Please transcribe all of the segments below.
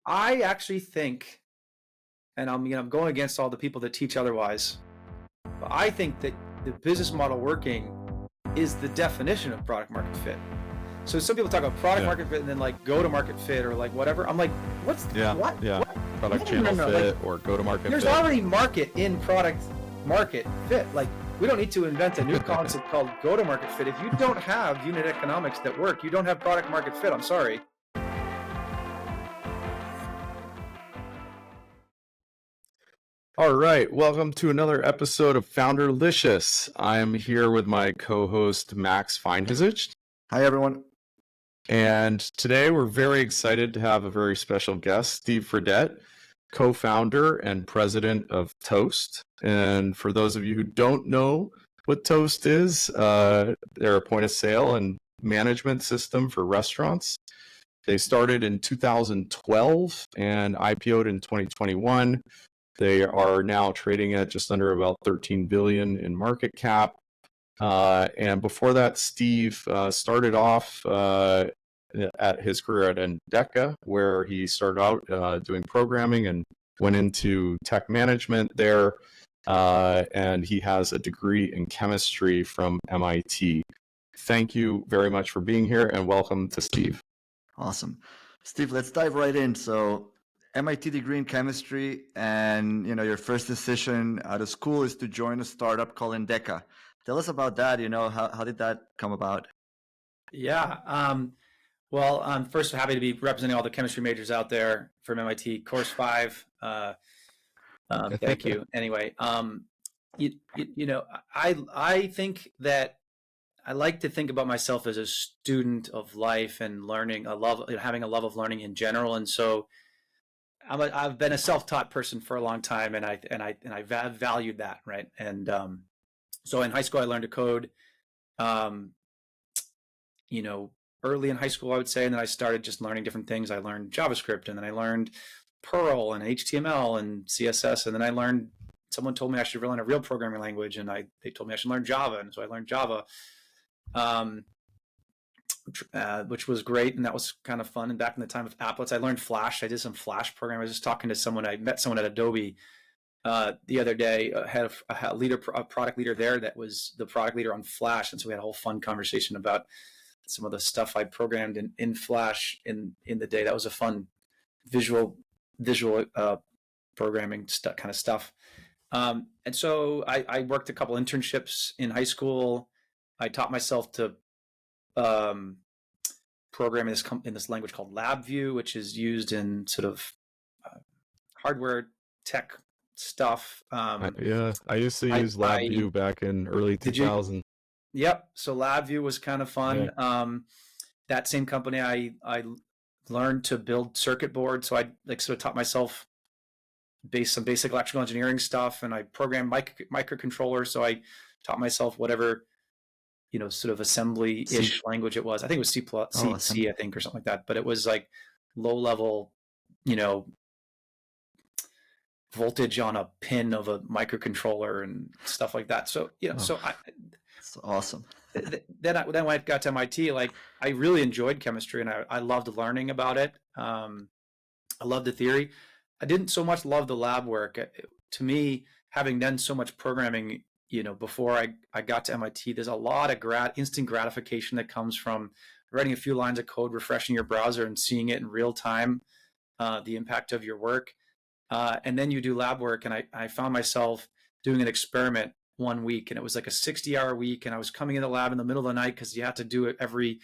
I actually think, and I'm going against all the people that teach otherwise, but I think that the business model working is the definition of product market fit. So some people talk about product market fit and then like go to market fit or like whatever. I'm like, what? Product channel fit or go to market fit. There's already market in product market fit. Like, we don't need to invent a new concept called go to market fit. If you don't have unit economics that work, you don't have product market fit. I'm sorry. All right, welcome to another episode of Founderlicious. I'm here with my co-host Max Feinhizich. Hi, everyone. And today we're very excited to have a very special guest, Steve Fredette, co-founder and president of Toast. And for those of you who don't know what Toast is, they're a point of sale and management system for restaurants. They started in 2012 and IPO'd in 2021. They are now trading at just under about 13 billion in market cap. And before that, Steve started off at his career at Endeca, where he started out doing programming and went into tech management there. And he has a degree in chemistry from MIT. Thank you very much for being here, and welcome to Steve. Awesome. Steve, let's dive right in. So MIT degree in chemistry, and your first decision out of school is to join a startup called Endeca. Tell us about that. How did that come about? Yeah. Well, I'm first happy to be representing all the chemistry majors out there from MIT Course 5. Thank you. Anyway, I think that I like to think about myself as a student of life and learning. Having a love of learning in general, and so I've been a self-taught person for a long time, and I valued that, right? And so in high school, I learned to code. Early in high school, I would say, and then I started just learning different things. I learned JavaScript, and then I learned Perl and HTML and CSS, and then someone told me I should learn a real programming language, and they told me I should learn Java, and so I learned Java. Which was great, and that was kind of fun. And back in the time of applets, I learned Flash. I did some Flash programming. I was just talking to someone. I met someone at Adobe the other day. Had a product leader there that was the product leader on Flash, and so we had a whole fun conversation about some of the stuff I programmed in Flash in the day. That was a fun visual programming kind of stuff. And so I worked a couple internships in high school. I taught myself to program in this language called LabVIEW, which is used in sort of hardware tech stuff. I used to use LabVIEW back in early 2000. Yep. So LabVIEW was kind of fun. Yeah. That same company, I learned to build circuit boards. So I sort of taught myself some basic electrical engineering stuff, and I programmed microcontrollers. So I taught myself whatever sort of assembly-ish language it was. I think it was C, I think, or something like that. But it was like low-level, voltage on a pin of a microcontroller and stuff like that. So, that's awesome. Then when I got to MIT, I really enjoyed chemistry, and I loved learning about it. I loved the theory. I didn't so much love the lab work. To me, having done so much programming, before I got to MIT, there's a lot of instant gratification that comes from writing a few lines of code, refreshing your browser, and seeing it in real time, the impact of your work. And then you do lab work, and I found myself doing an experiment one week, and it was like a 60-hour week, and I was coming in the lab in the middle of the night because you had to do it every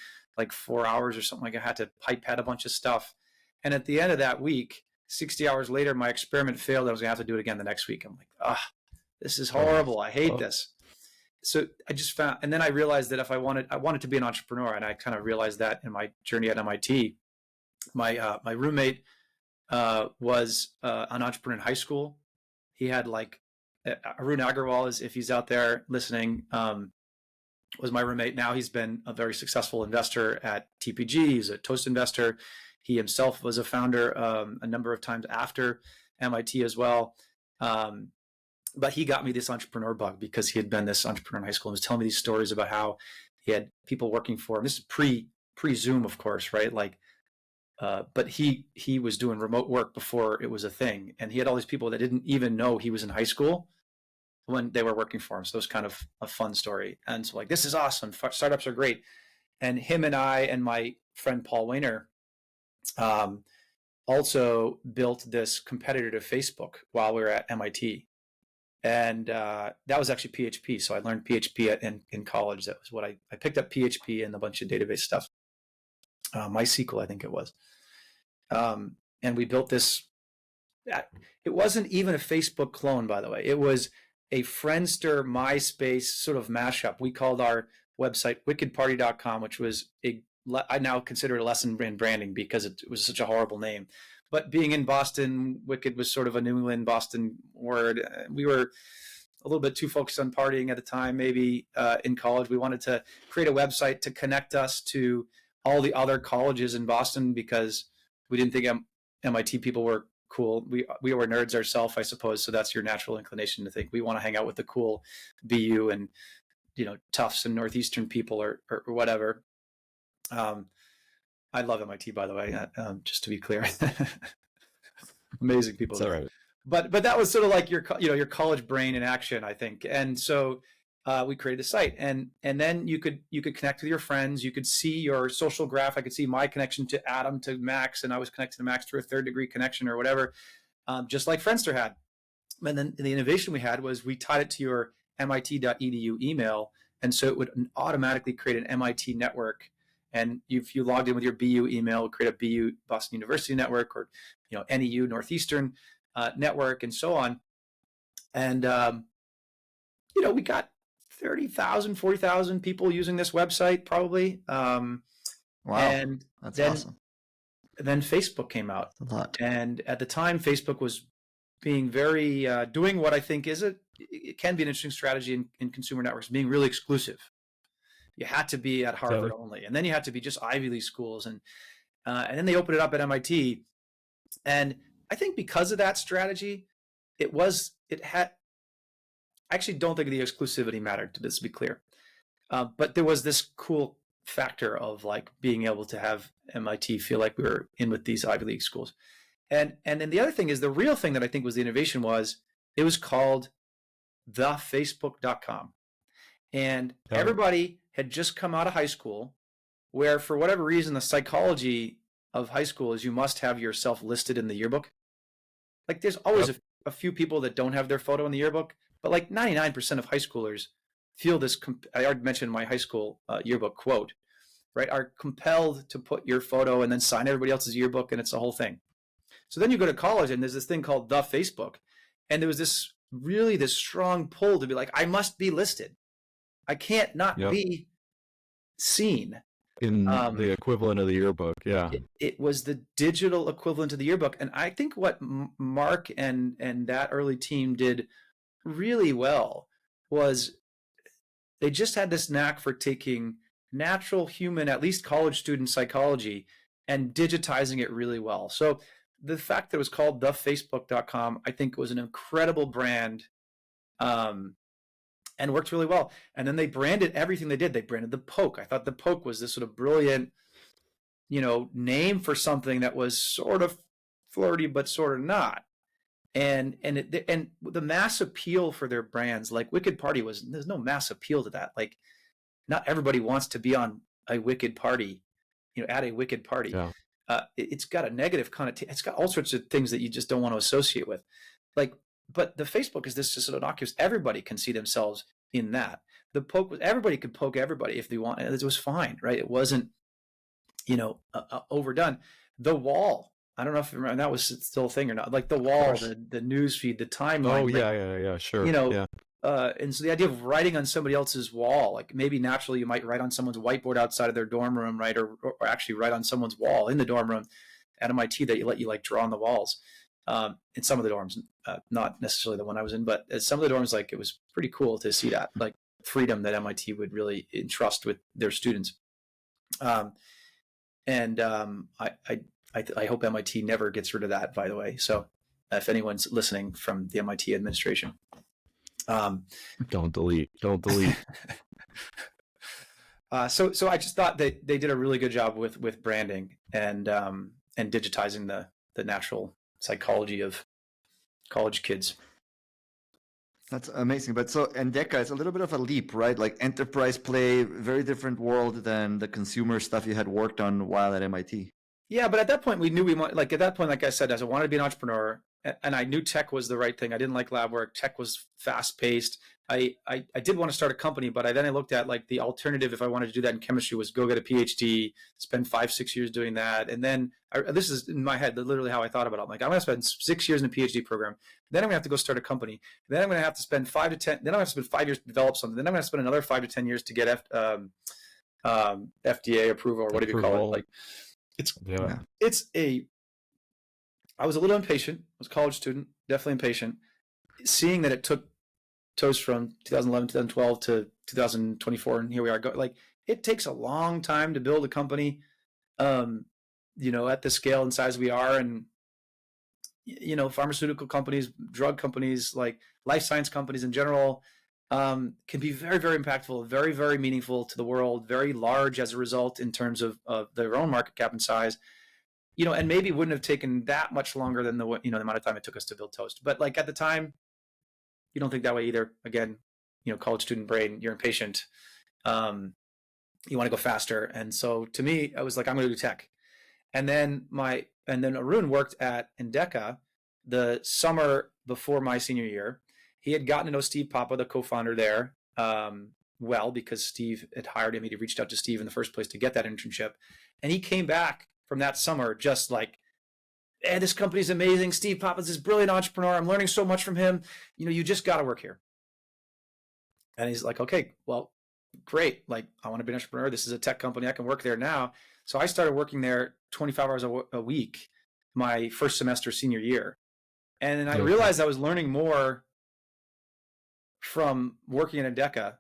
4 hours or something. I had to pipette a bunch of stuff. And at the end of that week, 60 hours later, my experiment failed. I was going to have to do it again the next week. I'm like, this is horrible. I hate this. So I just found, and then I realized that if I wanted to be an entrepreneur, and I kind of realized that in my journey at MIT. My roommate was an entrepreneur in high school. He had Arun Agarwal, if he's out there listening, was my roommate. Now he's been a very successful investor at TPG. He's a Toast investor. He himself was a founder a number of times after MIT as well. But he got me this entrepreneur bug because he had been this entrepreneur in high school and was telling me these stories about how he had people working for him. This is pre-Zoom, of course, right? But he was doing remote work before it was a thing, and he had all these people that didn't even know he was in high school when they were working for him. So it was kind of a fun story. And so like, this is awesome. Startups are great. And him and I and my friend Paul Weiner also built this competitor to Facebook while we were at MIT. And that was actually PHP. So I learned PHP in college. That was what I picked up PHP and a bunch of database stuff. MySQL, I think it was. And we built this. It wasn't even a Facebook clone, by the way. It was a Friendster, MySpace sort of mashup. We called our website wickedparty.com, which was I now consider it a lesson in branding because it was such a horrible name. But being in Boston, Wicked was sort of a New England Boston word. We were a little bit too focused on partying at the time, maybe in college. We wanted to create a website to connect us to all the other colleges in Boston because we didn't think MIT people were cool. We were nerds ourselves, I suppose. So that's your natural inclination to think we want to hang out with the cool BU and, Tufts and Northeastern people or whatever. I love MIT, by the way, just to be clear. Amazing people. That's all right. But that was sort of like your college brain in action, I think. And so we created a site, and then you could connect with your friends. You could see your social graph. I could see my connection to Adam, to Max, and I was connected to Max through a third degree connection or whatever, just like Friendster had. And then the innovation we had was we tied it to your MIT.edu email, and so it would automatically create an MIT network. And if you logged in with your BU email, create a BU Boston University network, or NEU Northeastern network, and so on. And we got 30,000, 40,000 people using this website probably. Wow, and that's then, awesome. Then Facebook came out, A lot. and at the time, Facebook was being very doing what I think it can be an interesting strategy in consumer networks, being really exclusive. You had to be at Harvard only, and then you had to be just Ivy League schools, and then they opened it up at MIT. And I think because of that strategy, I actually don't think the exclusivity mattered, to be clear. But there was this cool factor of like being able to have MIT feel like we were in with these Ivy League schools. And then the other thing is, the real thing that I think was the innovation was it was called thefacebook.com. And everybody had just come out of high school, where for whatever reason, the psychology of high school is you must have yourself listed in the yearbook. Like there's always a few people that don't have their photo in the yearbook, but like 99% of high schoolers feel this. I already mentioned my high school yearbook quote, right? Are compelled to put your photo and then sign everybody else's yearbook, and it's the whole thing. So then you go to college, and there's this thing called the Facebook, and there was this strong pull to be like, I must be listed. I can't not be seen. In the equivalent of the yearbook, yeah. It was the digital equivalent of the yearbook. And I think what Mark and that early team did really well was they just had this knack for taking natural human, at least college student psychology, and digitizing it really well. So the fact that it was called thefacebook.com, I think was an incredible brand. And worked really well. And then they branded everything they did. They branded the Poke. I thought the Poke was this sort of brilliant, name for something that was sort of flirty, but sort of not. And the mass appeal for their brands, like Wicked Party, there's no mass appeal to that. Like, not everybody wants to be on a Wicked Party, at a Wicked Party. Yeah. It's got a negative connotation. It's got all sorts of things that you just don't want to associate with. But the Facebook is this just innocuous. Everybody can see themselves in that. The Poke was everybody could poke everybody if they want. It was fine, right? It wasn't, overdone. The Wall. I don't know if that was still a thing or not. Like the Wall, the news feed, the timeline. Oh yeah, sure. And so the idea of writing on somebody else's wall, like maybe naturally you might write on someone's whiteboard outside of their dorm room, right? Or actually write on someone's wall in the dorm room at MIT that let you like draw on the walls. In some of the dorms, not necessarily the one I was in, but at some of the dorms, like it was pretty cool to see that, like freedom that MIT would really entrust with their students. I hope MIT never gets rid of that, by the way. So if anyone's listening from the MIT administration, don't delete. So I just thought they did a really good job with branding, and and digitizing the natural psychology of college kids. That's amazing. But so Endeca is a little bit of a leap, right? Like enterprise play, very different world than the consumer stuff you had worked on while at MIT. Yeah, but at that point we knew we want, like at that point, like I said, as I wanted to be an entrepreneur, and I knew tech was the right thing. I didn't like lab work. Tech was fast paced. I did want to start a company, but I looked at like the alternative if I wanted to do that in chemistry was go get a PhD, spend 5-6 years doing that, and then this is in my head literally how I thought about it. I'm like, I'm going to spend 6 years in a PhD program, then I'm going to have to go start a company, then I'm going to have to spend 5 to 10, then I'm going to spend 5 years to develop something, then I'm going to spend another 5 to 10 years to get FDA approval or whatever you call it. Like I was a little impatient. I was a college student, definitely impatient. Seeing that it took Toast from 2011, 2012 to 2024, and here we are. Like it takes a long time to build a company, at the scale and size we are, and pharmaceutical companies, drug companies, like life science companies in general, can be very, very impactful, very, very meaningful to the world, very large as a result in terms of their own market cap and size. And maybe wouldn't have taken that much longer than the amount of time it took us to build Toast. But like at the time, you don't think that way either. Again, college student brain, you're impatient. You want to go faster. And so to me, I was like, I'm going to do tech. And then Arun worked at Endeca the summer before my senior year. He had gotten to know Steve Papa, the co-founder there, well, because Steve had hired him. He reached out to Steve in the first place to get that internship. And he came back from that summer just like, hey, this company's amazing. Steve Papa's this brilliant entrepreneur. I'm learning so much from him. You just got to work here. And he's like, okay, well, great. Like, I want to be an entrepreneur. This is a tech company. I can work there now. So I started working there 25 hours a week, my first semester senior year. And then I realized I was learning more from working at Endeca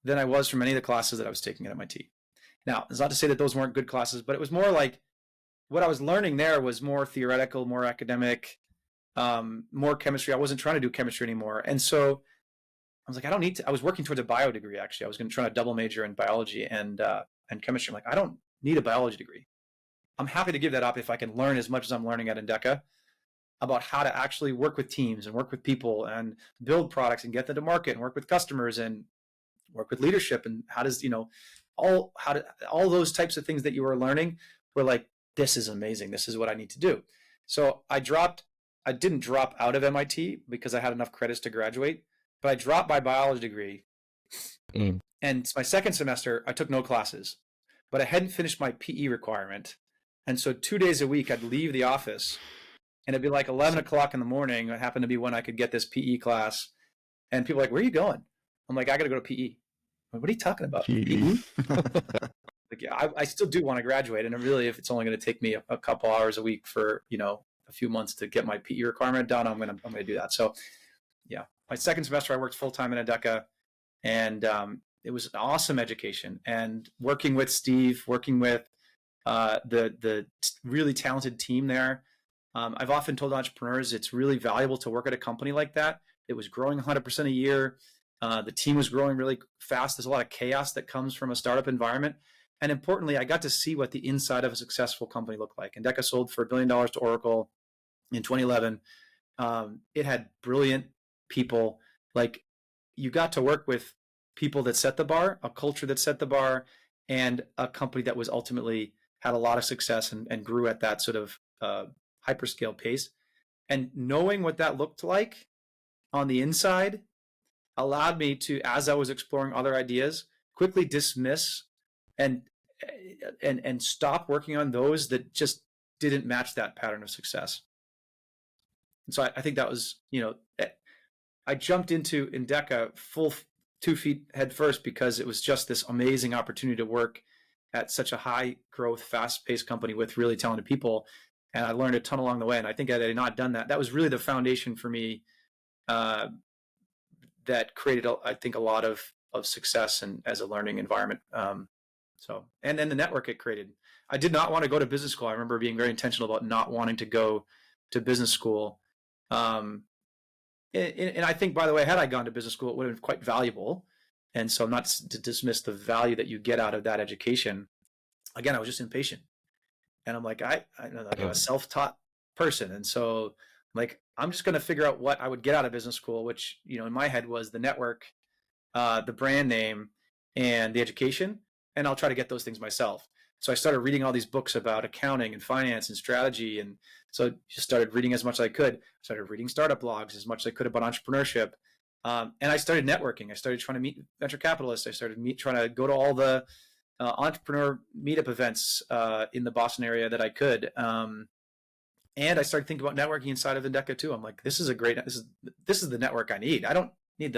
than I was from any of the classes that I was taking at MIT. Now, it's not to say that those weren't good classes, but it was more like what I was learning there was more theoretical, more academic, more chemistry. I wasn't trying to do chemistry anymore. And so I was like, I don't need to. I was working towards a bio degree, actually. I was going to try to double major in biology and chemistry. I'm like, I don't need a biology degree. I'm happy to give that up if I can learn as much as I'm learning at Endeca about how to actually work with teams and work with people and build products and get them to market and work with customers and work with leadership and how does, all those types of things that you were learning were like, this is amazing. This is what I need to do. So I didn't drop out of MIT because I had enough credits to graduate, but I dropped my biology degree. And my second semester, I took no classes, but I hadn't finished my PE requirement. And so 2 days a week, I'd leave the office and it'd be like 11 o'clock in the morning. It happened to be when I could get this PE class. And people were like, where are you going? I'm like, I got to go to PE. I'm like, what are you talking about? PE? Like, yeah, I still do want to graduate. And really, if it's only going to take me a couple hours a week for, a few months to get my PE requirement done, I'm going to do that. So yeah, my second semester, I worked full-time in Endeca, and it was an awesome education. And working with Steve, working with the really talented team there. I've often told entrepreneurs it's really valuable to work at a company like that. It was growing 100% a year. The team was growing really fast. There's a lot of chaos that comes from a startup environment. And importantly, I got to see what the inside of a successful company looked like. Endeca sold for $1 billion to Oracle in 2011. It had brilliant people. Like, you got to work with people that set the bar, a culture that set the bar, and a company that was ultimately had a lot of success and grew at that sort of hyperscale pace. And knowing what that looked like on the inside allowed me to, as I was exploring other ideas, quickly dismiss and stop working on those that just didn't match that pattern of success. And so I think that was, I jumped into Endeca full 2 feet head first because it was just this amazing opportunity to work at such a high growth, fast paced company with really talented people. And I learned a ton along the way. And I think had I not done that, that was really the foundation for me that created, I think, a lot of success and as a learning environment. And then the network it created. I did not want to go to business school. I remember being very intentional about not wanting to go to business school. And I think, by the way, had I gone to business school, it would have been quite valuable. And so not to dismiss the value that you get out of that education. Again, I was just impatient. And I'm like, I'm a self-taught person. And so like, I'm just going to figure out what I would get out of business school, which, in my head was the network, the brand name, and the education. And I'll try to get those things myself. So I started reading all these books about accounting and finance and strategy. And so just started reading as much as I could. Started reading startup blogs as much as I could about entrepreneurship. And I started networking. I started trying to meet venture capitalists. I started trying to go to all the entrepreneur meetup events in the Boston area that I could. And I started thinking about networking inside of Endeca too. I'm like, this is the network I need. I don't need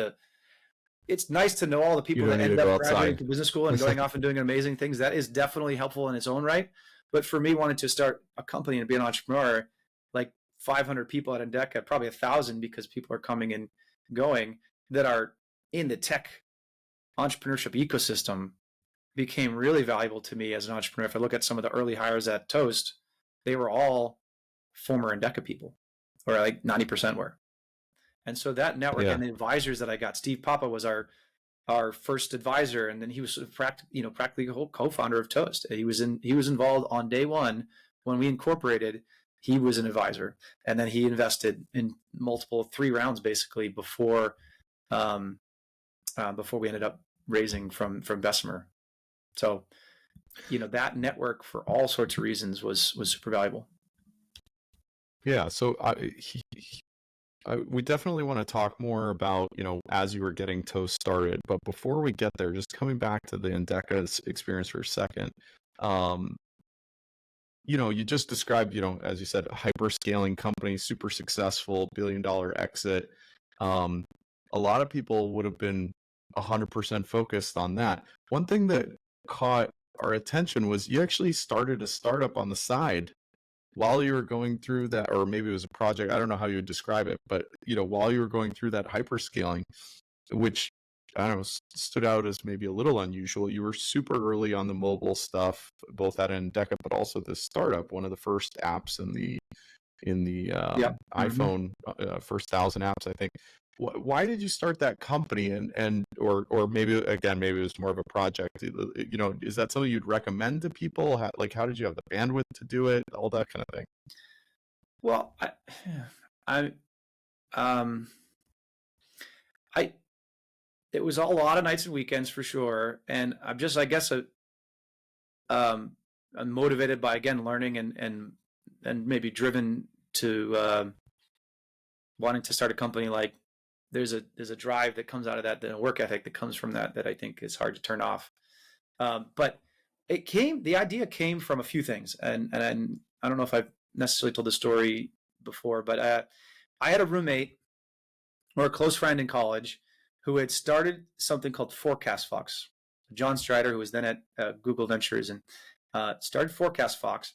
it's nice to know all the people that ended up graduating from business school and going off and doing amazing things. That is definitely helpful in its own right. But for me, wanting to start a company and be an entrepreneur, like 500 people at Endeca, probably 1,000 because people are coming and going that are in the tech entrepreneurship ecosystem, became really valuable to me as an entrepreneur. If I look at some of the early hires at Toast, they were all former Endeca people, or like 90% were. And so that network and the advisors that I got, Steve Papa was our first advisor, and then he was practically a co-founder of Toast. He was involved on day one when we incorporated. He was an advisor, and then he invested in multiple 3 rounds basically before we ended up raising from Bessemer. So, that network for all sorts of reasons was super valuable. Yeah. So we definitely want to talk more about, as you were getting Toast started. But before we get there, just coming back to the Endeca's experience for a second, you just described, as you said, a hyper-scaling company, super successful, billion-dollar exit. A lot of people would have been 100% focused on that. One thing that caught our attention was you actually started a startup on the side while you were going through that, or maybe it was a project, I don't know how you would describe it, but while you were going through that hyperscaling, which I don't know, stood out as maybe a little unusual. You were super early on the mobile stuff, both at Endeca, but also this startup, one of the first apps in the iPhone, first 1,000 apps, I think. Why did you start that company? Or maybe it was more of a project. Is that something you'd recommend to people? How did you have the bandwidth to do it? All that kind of thing. Well, it was a lot of nights and weekends for sure, and I'm just, I guess, I'm motivated by, again, learning and maybe driven to wanting to start a company. Like there's a drive that comes out of that, a work ethic that comes from that I think is hard to turn off. But the idea came from a few things, and I don't know if I've necessarily told the story before, but I had a roommate or a close friend in college who had started something called Forecast Fox. John Strider, who was then at Google Ventures, and started Forecast Fox.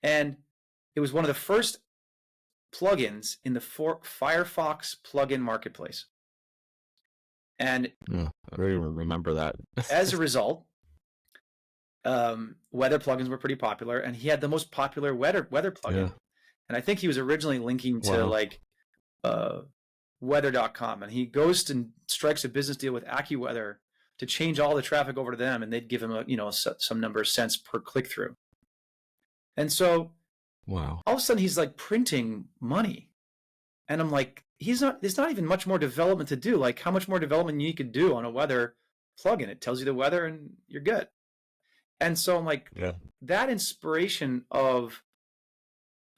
And it was one of the first plugins in the Firefox plugin marketplace. And I don't even remember that. As a result, weather plugins were pretty popular, and he had the most popular weather plugin. Yeah. And I think he was originally linking to weather.com, and he goes and strikes a business deal with AccuWeather to change all the traffic over to them, and they'd give him some number of cents per click through. And so all of a sudden he's like printing money, and I'm like, there's not even much more development to do. Like, how much more development you could do on a weather plugin? It tells you the weather and you're good. And so I'm like, that inspiration of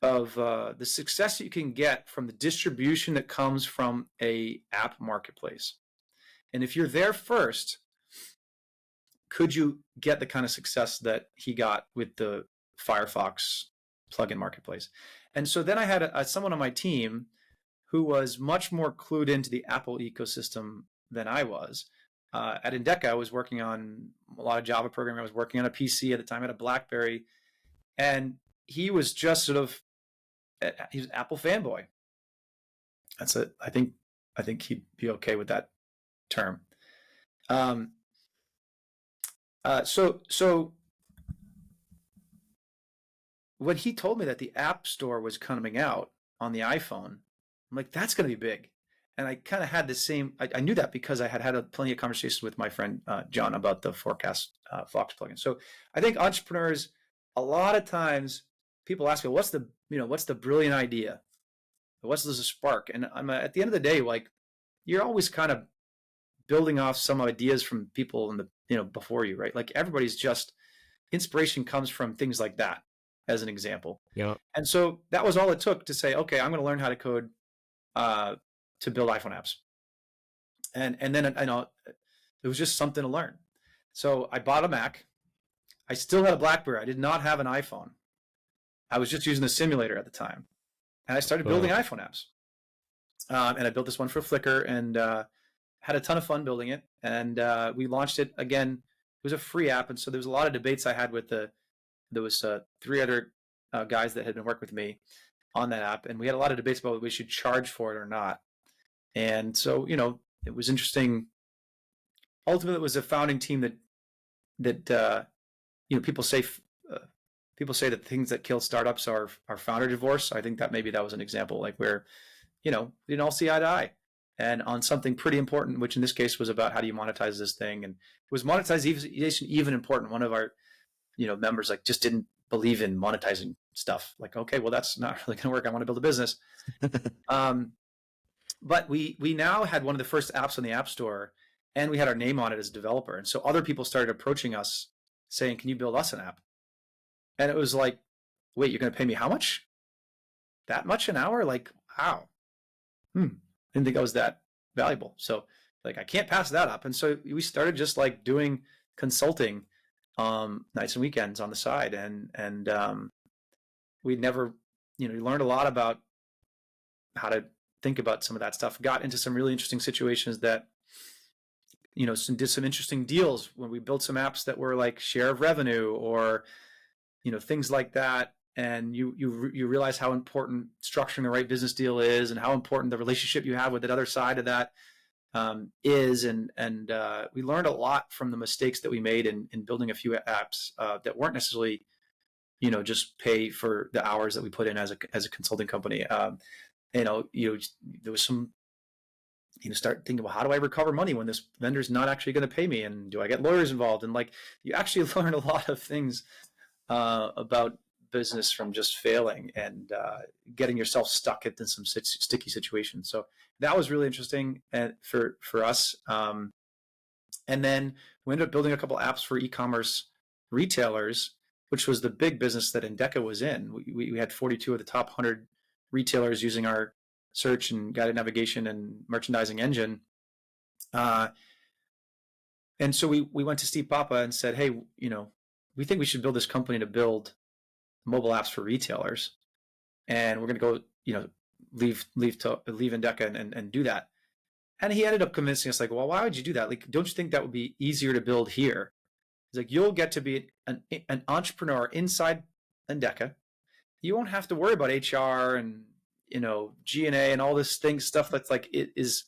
the success that you can get from the distribution that comes from a app marketplace. And if you're there first, could you get the kind of success that he got with the Firefox plugin marketplace? And so then I had someone on my team who was much more clued into the Apple ecosystem than I was. At Endeca, I was working on a lot of Java programming. I was working on a PC at the time, at a BlackBerry, and he was just he was an Apple fanboy. That's it. I think he'd be okay with that term. So when he told me that the App Store was coming out on the iPhone, I'm like, that's going to be big. And I kind of had the same, I knew that because I had plenty of conversations with my friend John about the Forecast Fox plugin. So I think entrepreneurs, a lot of times, people ask me, what's the brilliant idea? What's the spark? And I'm at the end of the day, like, you're always kind of building off some ideas from people in the, before you, right? Like, everybody's just, inspiration comes from things like that, as an example. Yeah. And so that was all it took to say, okay, I'm going to learn how to code to build iPhone apps. And then I know it was just something to learn. So I bought a Mac. I still had a BlackBerry. I did not have an iPhone. I was just using the simulator at the time. And I started building iPhone apps. And I built this one for Flickr and had a ton of fun building it. And we launched it again. It was a free app. And so there was a lot of debates I had with there was 3 other guys that had been working with me on that app. And we had a lot of debates about whether we should charge for it or not. And so, it was interesting. Ultimately, it was a founding team that people say that things that kill startups are founder divorce. I think that maybe that was an example, like where, we didn't all see eye to eye, and on something pretty important, which in this case was about how do you monetize this thing, and was monetization even important? One of our, members like just didn't believe in monetizing stuff. Like, okay, well that's not really going to work. I want to build a business. But we now had one of the first apps on the App Store, and we had our name on it as a developer. And so other people started approaching us saying, can you build us an app? And it was like, wait, you're going to pay me how much? That much an hour? Like, wow. Didn't think I was that valuable. So like, I can't pass that up. And so we started just like doing consulting nights and weekends on the side. And we never, we learned a lot about how to think about some of that stuff, got into some really interesting situations that, did some interesting deals when we built some apps that were like share of revenue or, things like that. And you realize how important structuring the right business deal is, and how important the relationship you have with that other side of that is. And we learned a lot from the mistakes that we made in building a few apps that weren't necessarily, just pay for the hours that we put in as a consulting company. There was some, start thinking, well, how do I recover money when this vendor's not actually going to pay me? And do I get lawyers involved? And like, you actually learn a lot of things about business from just failing and getting yourself stuck in some sticky situations. So that was really interesting for us. And then we ended up building a couple apps for e-commerce retailers, which was the big business that Endeca was in. We had 42 of the top 100 retailers using our search and guided navigation and merchandising engine. And so we went to Steve Papa and said, hey, we think we should build this company to build mobile apps for retailers. And we're going to go, leave Endeca and do that. And he ended up convincing us, like, well, why would you do that? Like, don't you think that would be easier to build here? He's like, you'll get to be an entrepreneur inside Endeca. You won't have to worry about HR and, G&A and all this stuff that's like, it is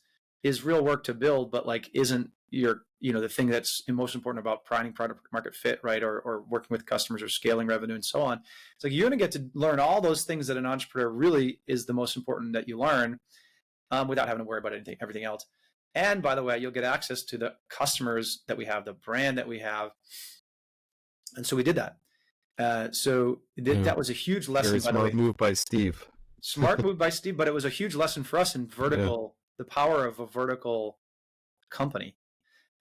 real work to build, but like isn't your, the thing that's most important about finding product market fit, right? Or working with customers or scaling revenue and so on. It's like, you're going to get to learn all those things that an entrepreneur really is the most important that you learn without having to worry about everything else. And by the way, you'll get access to the customers that we have, the brand that we have. And so we did that. That was a huge lesson. Very smart move by Steve. Smart move by Steve, but it was a huge lesson for us in vertical, the power of a vertical company,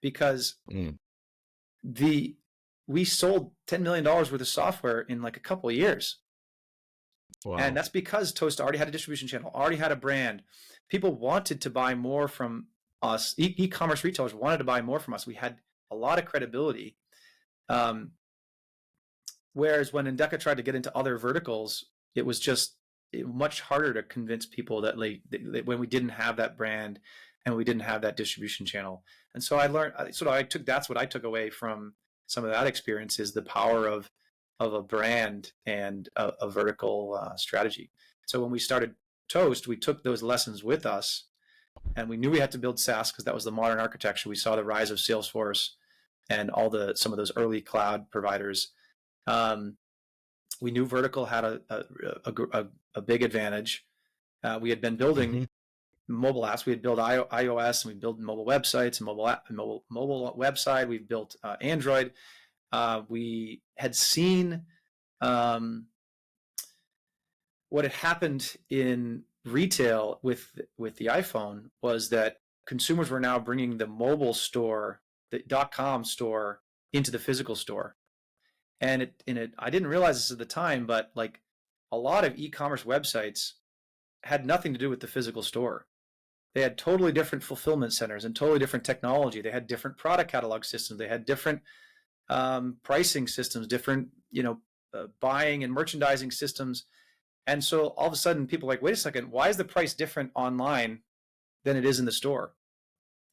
because we sold $10 million worth of software in like a couple of years. Wow. And that's because Toast already had a distribution channel, already had a brand. People wanted to buy more from us. E-commerce retailers wanted to buy more from us. We had a lot of credibility. Whereas when Endeca tried to get into other verticals, it was just much harder to convince people that when we didn't have that brand and we didn't have that distribution channel. And so that's what I took away from some of that experience, is the power of a brand and a vertical strategy. So when we started Toast, we took those lessons with us, and we knew we had to build SaaS because that was the modern architecture. We saw the rise of Salesforce and some of those early cloud providers. We knew vertical had a big advantage. We had been building mobile apps. We had built iOS, and we built mobile websites and mobile website. We built Android. We had seen what had happened in retail with the iPhone was that consumers were now bringing the mobile store, the .com store, into the physical store. And I didn't realize this at the time, but like a lot of e-commerce websites had nothing to do with the physical store. They had totally different fulfillment centers and totally different technology. They had different product catalog systems. They had different pricing systems, different buying and merchandising systems. And so all of a sudden, people are like, wait a second, why is the price different online than it is in the store?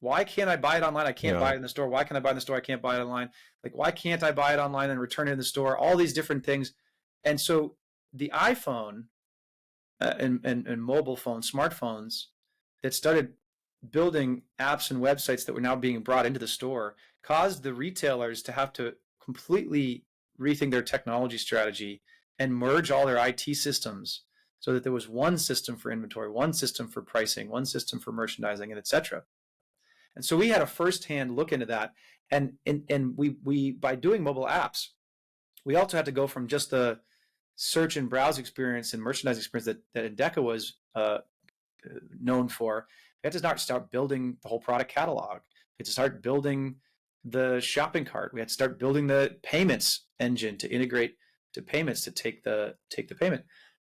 Why can't I buy it online? I can't buy it in the store. Why can I buy it in the store? I can't buy it online. Like, why can't I buy it online and return it in the store? All these different things. And so the iPhone and mobile phones, smartphones that started building apps and websites that were now being brought into the store caused the retailers to have to completely rethink their technology strategy and merge all their IT systems so that there was one system for inventory, one system for pricing, one system for merchandising, and et cetera. And so we had a firsthand look into that. And we by doing mobile apps, we also had to go from just the search and browse experience and merchandise experience that Endeca was known for. We had to start building the whole product catalog. We had to start building the shopping cart. We had to start building the payments engine to integrate to payments to take the payment.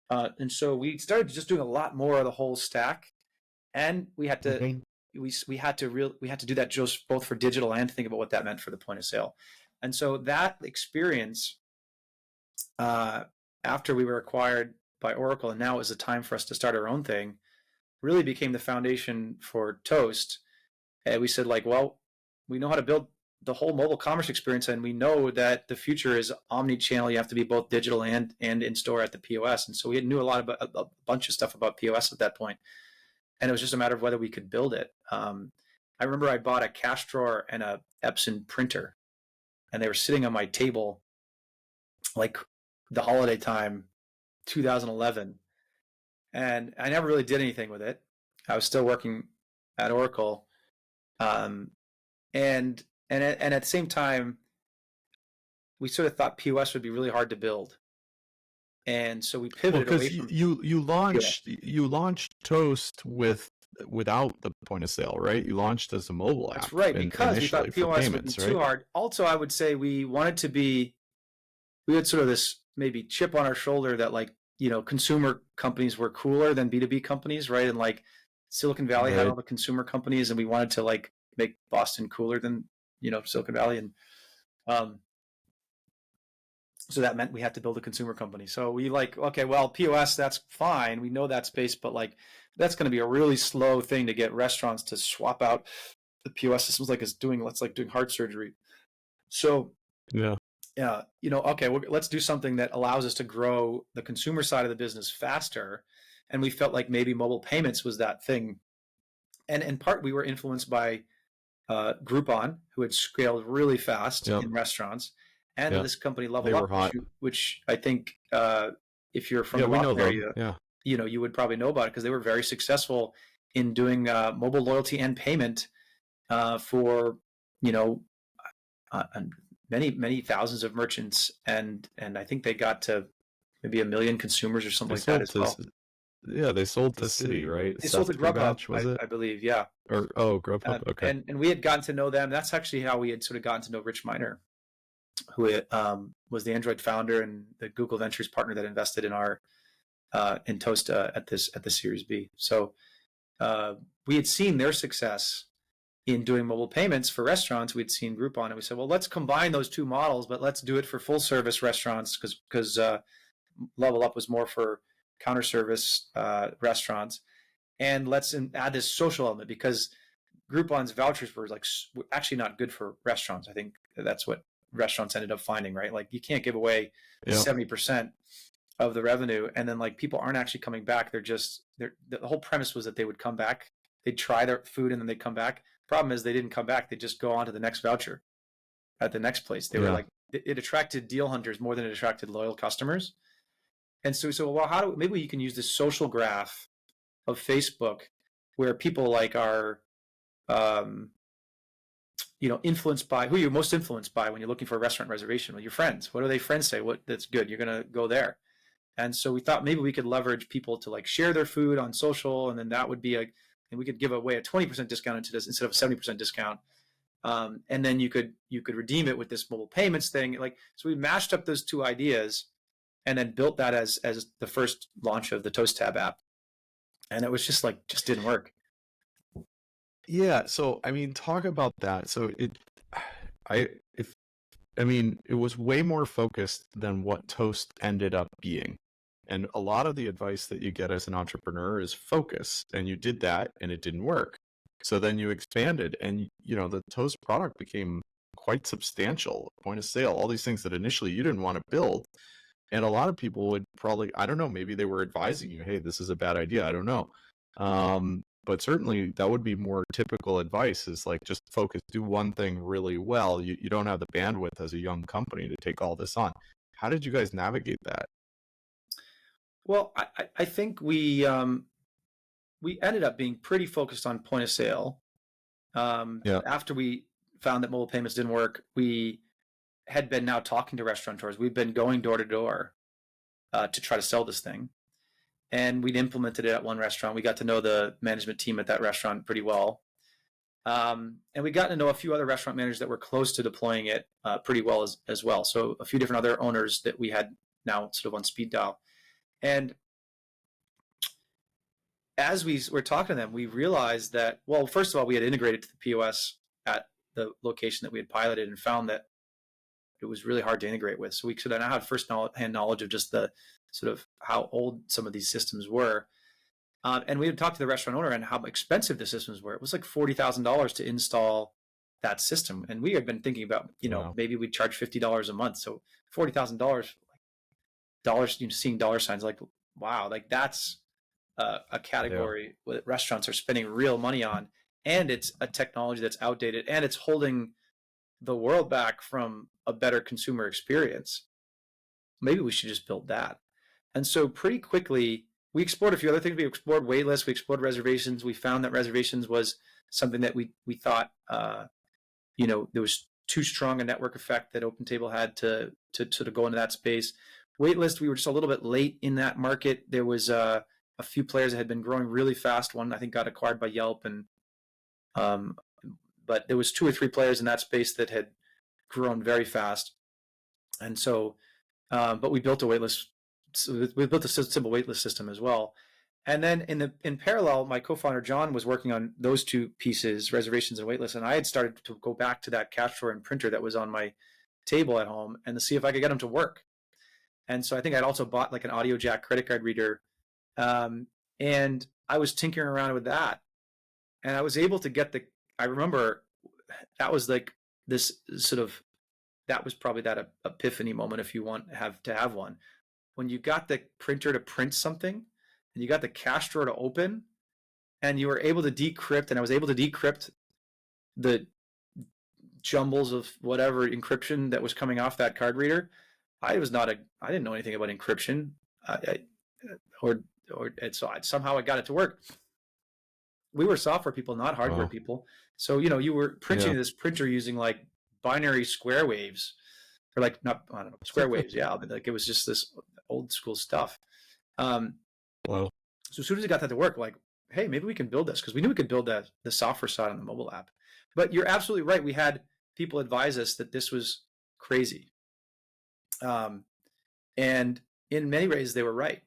And so we started just doing a lot more of the whole stack, and we had to we had to do that just both for digital and think about what that meant for the point of sale. And so that experience, after we were acquired by Oracle, and now it was the time for us to start our own thing, really became the foundation for Toast. And we said, like, well, we know how to build the whole mobile commerce experience, and we know that the future is omni-channel. You have to be both digital and in store at the POS. And so we knew a lot about a bunch of stuff about POS at that point, and it was just a matter of whether we could build it. I remember I bought a cash drawer and a Epson printer, and they were sitting on my table like the holiday time, 2011, and I never really did anything with it. I was still working at Oracle, and at the same time, we sort of thought POS would be really hard to build, and so we pivoted away from. You launched Toast without the point of sale, right? You launched as a mobile app. That's right, because we thought POS would be too hard. Also, I would say we had sort of this maybe chip on our shoulder that, like, consumer companies were cooler than B2B companies, right? And like Silicon Valley had all the consumer companies, and we wanted to like make Boston cooler than Silicon Valley, and so that meant we had to build a consumer company. So we okay, well, POS, that's fine, we know that space, but like that's going to be a really slow thing to get restaurants to swap out the POS systems like it's doing heart surgery. So okay, well, let's do something that allows us to grow the consumer side of the business faster. And we felt like maybe mobile payments was that thing. And in part, we were influenced by Groupon, who had scaled really fast in restaurants, and this company Level Up, which I think if you're from the Boston area, you would probably know about it because they were very successful in doing mobile loyalty and payment for many thousands of merchants, and I think they got to maybe 1 million consumers or something like that as well. Yeah, they sold to Citi, right? They sold to Grubhub, I believe, yeah. Grubhub, okay. And we had gotten to know them. That's actually how we had sort of gotten to know Rich Miner, who was the Android founder and the Google Ventures partner that invested in our in Toast at the Series B. So we had seen their success in doing mobile payments for restaurants. We'd seen Groupon, and we said, well, let's combine those two models, but let's do it for full service restaurants because Level Up was more for counter service restaurants, and let's add this social element because Groupon's vouchers were actually not good for restaurants. I think that's what restaurants ended up finding, right? Like you can't give away 70% of the revenue, and then like people aren't actually coming back. The whole premise was that they would come back, they'd try their food, and then they'd come back. Problem is they didn't come back. They just go on to the next voucher at the next place. They were like, it attracted deal hunters more than it attracted loyal customers. And so we said, well, maybe you can use this social graph of Facebook where people like are, influenced by, who you're most influenced by when you're looking for a restaurant reservation? Well, your friends. What do they friends say? That's good. You're going to go there. And so we thought maybe we could leverage people to like share their food on social, and then that would be and we could give away a 20% discount into this instead of a 70% discount. And then you could redeem it with this mobile payments thing. Like, so we mashed up those two ideas and then built that as the first launch of the Toast Tab app. And it was just didn't work. Yeah, so I mean, talk about that. So it was way more focused than what Toast ended up being. And a lot of the advice that you get as an entrepreneur is focus, and you did that and it didn't work. So then you expanded, and the Toast product became quite substantial, point of sale, all these things that initially you didn't want to build. And a lot of people would probably, I don't know, maybe they were advising you, hey, this is a bad idea. I don't know. But certainly that would be more typical advice, is like, just focus, do one thing really well. You don't have the bandwidth as a young company to take all this on. How did you guys navigate that? Well, I think we ended up being pretty focused on point of sale. Yeah. After we found that mobile payments didn't work, we had been now talking to restaurateurs. We've been going door to door to try to sell this thing. And we'd implemented it at one restaurant. We got to know the management team at that restaurant pretty well. And we got to know a few other restaurant managers that were close to deploying it pretty well as well. So a few different other owners that we had now sort of on speed dial. And as we were talking to them, we realized that, well, first of all, we had integrated to the POS at the location that we had piloted and found that it was really hard to integrate with. So we sort of now had first-hand knowledge of just the sort of how old some of these systems were. And we had talked to the restaurant owner and how expensive the systems were. It was like $40,000 to install that system. And we had been thinking about, Wow. maybe we'd charge $50 a month. So $40,000, dollars, seeing dollar signs, like, wow, like that's a category that restaurants are spending real money on. And it's a technology that's outdated, and it's holding the world back from a better consumer experience. Maybe we should just build that. And so pretty quickly, we explored a few other things. We explored waitlists, we explored reservations. We found that reservations was something that we thought, there was too strong a network effect that OpenTable had to sort of go into that space. Waitlist, we were just a little bit late in that market. There was a few players that had been growing really fast. One, I think, got acquired by Yelp, and but there was 2 or 3 players in that space that had grown very fast. And so, but we built a waitlist. So we built a simple waitlist system as well. And then in parallel, my co-founder John was working on those 2 pieces, reservations and waitlists, and I had started to go back to that cash drawer and printer that was on my table at home and to see if I could get them to work. And so I think I'd also bought like an audio jack credit card reader, and I was tinkering around with that, and I was able to get I remember that was like this sort of, that was probably that epiphany moment, if you have one, when you got the printer to print something and you got the cash drawer to open and you were able to decrypt, and I was able to decrypt the jumbles of whatever encryption that was coming off that card reader. I didn't know anything about encryption, so somehow I got it to work. We were software people, not hardware people. So, you were printing this printer using like binary square waves, or like, not, I don't know, square waves. Yeah. But like, it was just this old school stuff. Wow. So as soon as I got that to work, like, hey, maybe we can build this, because we knew we could build the software side on the mobile app. But you're absolutely right. We had people advise us that this was crazy. And in many ways they were right.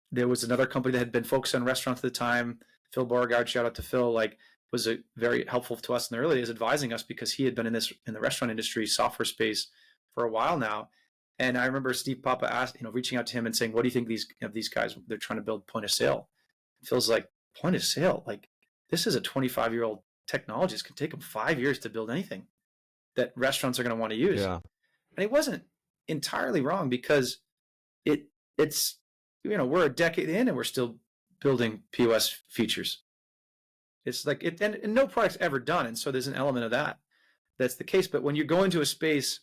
There was another company that had been focused on restaurants at the time. Phil Beauregard, shout out to Phil, was very helpful to us in the early days, advising us, because he had been in the restaurant industry software space for a while now. And I remember Steve Papa reaching out to him and saying, what do you think of these guys? They're trying to build point of sale. Phil's like, point of sale? Like, this is a 25-year-old technology. It's going to take them 5 years to build anything that restaurants are going to want to use. Yeah. And he wasn't entirely wrong, because it's we're a decade in and we're still building POS features. It's like and no product's ever done, and so there's an element of that's the case. But when you go into a space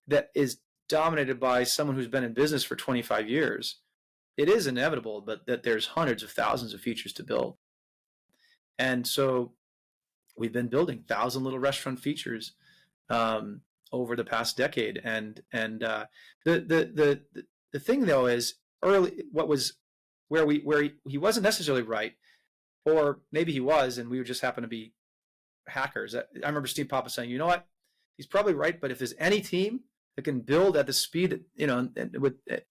that is dominated by someone who's been in business for 25 years, it is inevitable that there's hundreds of thousands of features to build. And so we've been building 1,000 little restaurant features, over the past decade. And the thing though is early what was where he wasn't necessarily right, or maybe he was, and we just happen to be hackers. I remember Steve Papa saying, you know what, he's probably right, but if there's any team that can build at the speed that,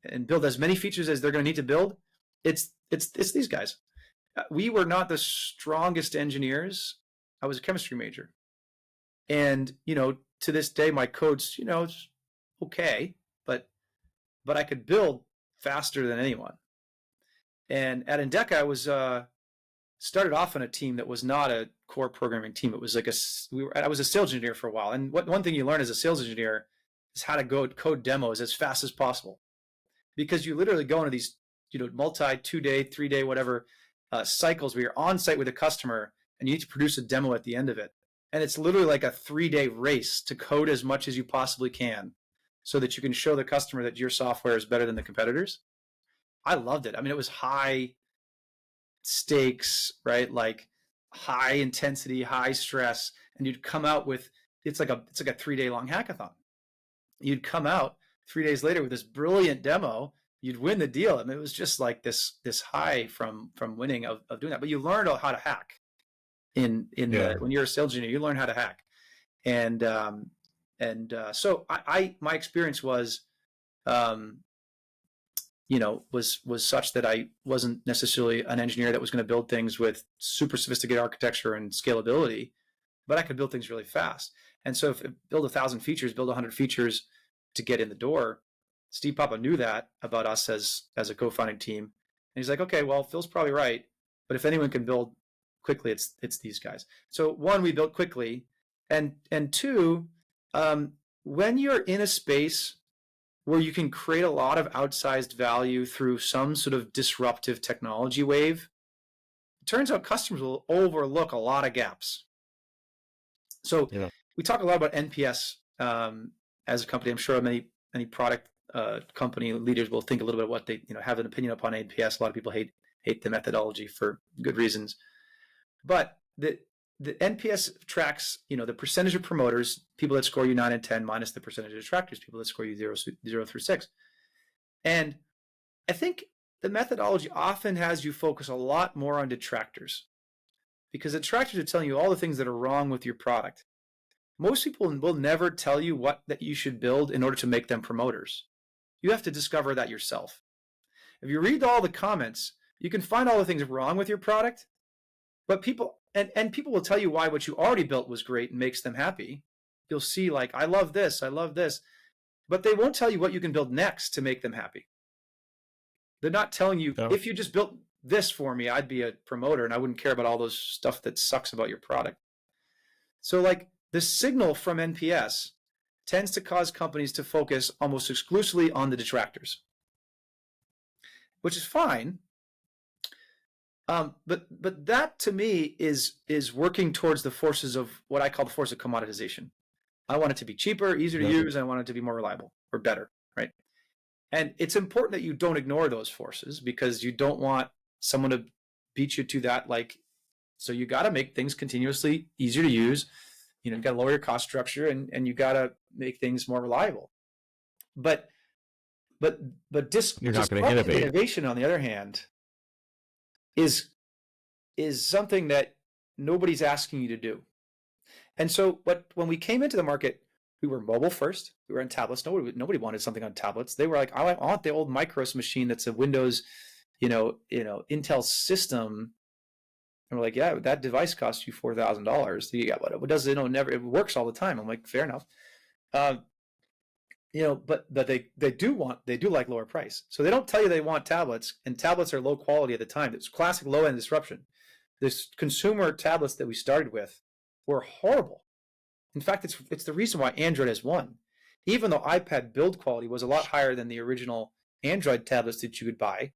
and build as many features as they're going to need to build, it's these guys. We were not the strongest engineers. I was a chemistry major, and to this day my code's it's okay, but I could build faster than anyone. And at Endeca, I was started off on a team that was not a core programming team. It was like I was a sales engineer for a while, and one thing you learn as a sales engineer is how to go code demos as fast as possible, because you literally go into these multi 2-day, 3-day, whatever cycles where you're on site with a customer and you need to produce a demo at the end of it. And it's literally like a 3-day race to code as much as you possibly can so that you can show the customer that your software is better than the competitors. I loved it. I mean, it was high stakes, right? Like high intensity, high stress, and you'd come out with it's like a 3-day long hackathon. You'd come out 3 days later with this brilliant demo. You'd win the deal. I mean, it was just like this high from winning of doing that. But you learned how to hack when you're a sales engineer. You learn how to hack, and so my experience was was such that I wasn't necessarily an engineer that was going to build things with super sophisticated architecture and scalability, but I could build things really fast. And so if build 1,000 features, build 100 features to get in the door. Steve Papa knew that about us as a co-founding team. And he's like, okay, well, Phil's probably right, but if anyone can build quickly, it's these guys. So one, we built quickly, and two, when you're in a space where you can create a lot of outsized value through some sort of disruptive technology wave, it turns out customers will overlook a lot of gaps. So we talk a lot about NPS as a company. I'm sure many product company leaders will think a little bit of what they have an opinion upon NPS. A lot of people hate the methodology for good reasons, but the NPS tracks the percentage of promoters, people that score you 9 and 10, minus the percentage of detractors, people that score you 0 through 6. And I think the methodology often has you focus a lot more on detractors, because detractors are telling you all the things that are wrong with your product. Most people will never tell you what that you should build in order to make them promoters. You have to discover that yourself. If you read all the comments, you can find all the things wrong with your product, but people will tell you why what you already built was great and makes them happy. You'll see like, I love this, but they won't tell you what you can build next to make them happy. They're not telling you, if you just built this for me, I'd be a promoter and I wouldn't care about all those stuff that sucks about your product. So like the signal from NPS tends to cause companies to focus almost exclusively on the detractors, which is fine. But that to me is working towards the forces of what I call the force of commoditization. I want it to be cheaper, easier to use, and I want it to be more reliable or better, right? And it's important that you don't ignore those forces, because you don't want someone to beat you to that. Like, so you got to make things continuously easier to use. You got to lower your cost structure, and you got to make things more reliable. But you're not going to innovate. Innovation, on the other hand, is something that nobody's asking you to do. And so when we came into the market, we were mobile first. We were on tablets. Nobody wanted something on tablets. They were like, I want the old Micros machine that's a Windows, Intel system. And we're like, yeah, that device costs you $4,000. Yeah, but it does, it works all the time. I'm like, fair enough. But they do like lower price. So they don't tell you they want tablets, and tablets are low quality at the time. It's classic low end disruption. This consumer tablets that we started with were horrible. In fact, it's the reason why Android has won. Even though iPad build quality was a lot higher than the original Android tablets that you would buy,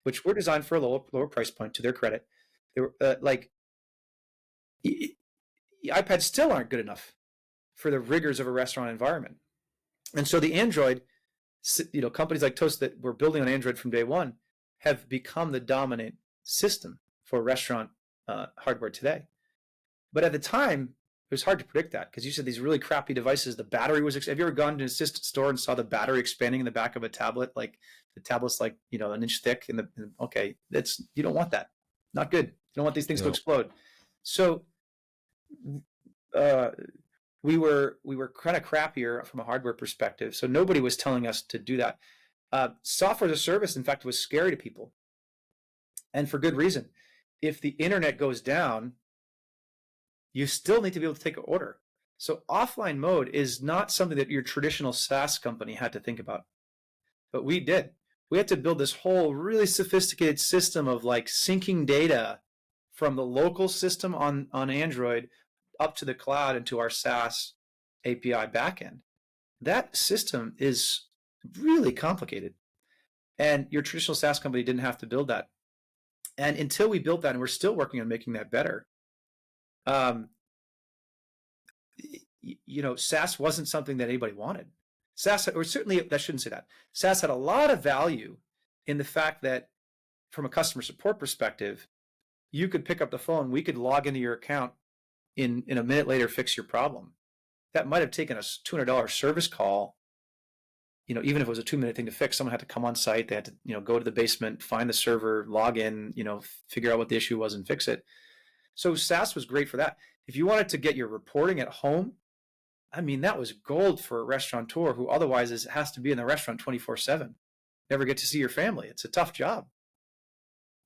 which were designed for a lower price point, to their credit. They were iPads still aren't good enough for the rigors of a restaurant environment. And so the Android, companies like Toast that were building on Android from day one have become the dominant system for restaurant hardware today. But at the time, it was hard to predict that because you said these really crappy devices, the battery was, have you ever gone to an assistant store and saw the battery expanding in the back of a tablet? Like the tablet's like, an inch thick okay, you don't want that. Not good. You don't want these things to explode. So, we were kind of crappier from a hardware perspective. So nobody was telling us to do that. Software as a service, in fact, was scary to people. And for good reason. If the internet goes down, you still need to be able to take an order. So offline mode is not something that your traditional SaaS company had to think about. But we did. We had to build this whole really sophisticated system of like syncing data from the local system on Android up to the cloud and to our SaaS API backend. That system is really complicated. And your traditional SaaS company didn't have to build that. And until we built that, and we're still working on making that better, SaaS wasn't something that anybody wanted. SaaS, or certainly, I shouldn't say that. SaaS had a lot of value in the fact that from a customer support perspective, you could pick up the phone, we could log into your account in a minute later, fix your problem. That might have taken a $200 service call. Even if it was a 2-minute thing to fix, someone had to come on site. They had to, go to the basement, find the server, log in, figure out what the issue was and fix it. So SaaS was great for that. If you wanted to get your reporting at home, that was gold for a restaurateur who otherwise has to be in the restaurant 24/7. Never get to see your family. It's a tough job.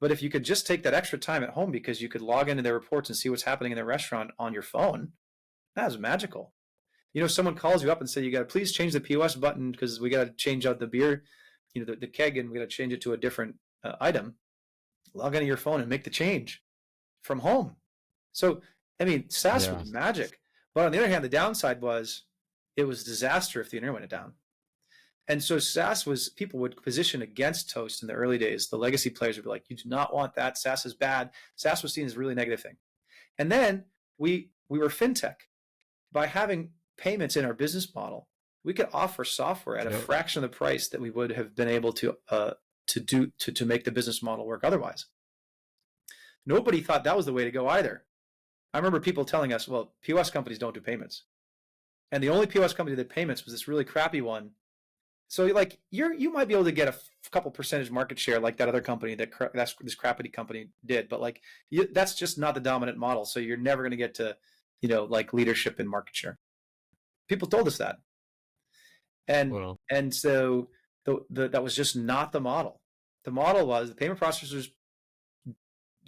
But if you could just take that extra time at home because you could log into their reports and see what's happening in the restaurant on your phone, that was magical. Someone calls you up and say, you got to please change the POS button because we got to change out the beer, the keg, and we got to change it to a different item. Log into your phone and make the change from home. So, SaaS was magic. But on the other hand, the downside was it was disaster if the internet went down. And so SaaS people would position against Toast in the early days. The legacy players would be like, you do not want that. SaaS is bad. SaaS was seen as a really negative thing. And then we were fintech. By having payments in our business model, we could offer software at a fraction of the price that we would have been able to make the business model work otherwise. Nobody thought that was the way to go either. I remember people telling us, well, POS companies don't do payments. And the only POS company that did payments was this really crappy one. So like you might be able to get a couple percentage market share like that other company that's this crappy company did, but like that's just not the dominant model. So you're never going to get to like leadership in market share. People told us that, and so that was just not the model. The model was the payment processors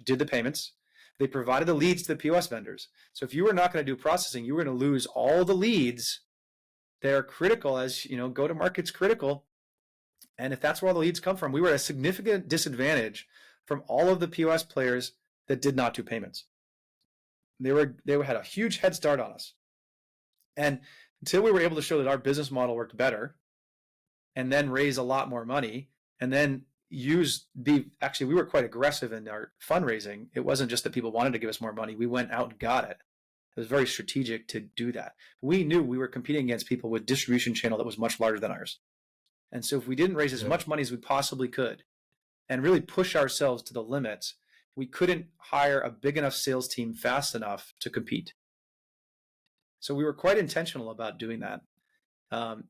did the payments. They provided the leads to the POS vendors. So if you were not going to do processing, you were going to lose all the leads. They're critical, as go to market's critical. And if that's where all the leads come from, we were at a significant disadvantage from all of the POS players that did not do payments. They had a huge head start on us. And until we were able to show that our business model worked better and then raise a lot more money and then actually we were quite aggressive in our fundraising. It wasn't just that people wanted to give us more money. We went out and got it. It was very strategic to do that. We knew we were competing against people with distribution channel that was much larger than ours. And so if we didn't raise as much money as we possibly could and really push ourselves to the limits, we couldn't hire a big enough sales team fast enough to compete. So we were quite intentional about doing that,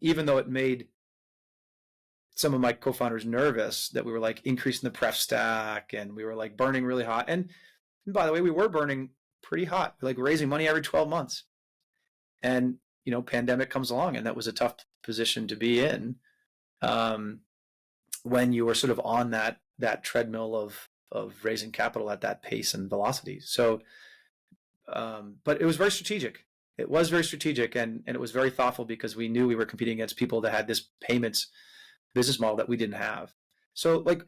even though it made some of my co-founders nervous that we were like increasing the pref stack and we were like burning really hot. And by the way, we were burning pretty hot, like raising money every 12 months. And, pandemic comes along and that was a tough position to be in when you were sort of on that treadmill of raising capital at that pace and velocity. So, but it was very strategic. It was very strategic and it was very thoughtful because we knew we were competing against people that had this payments business model that we didn't have. So like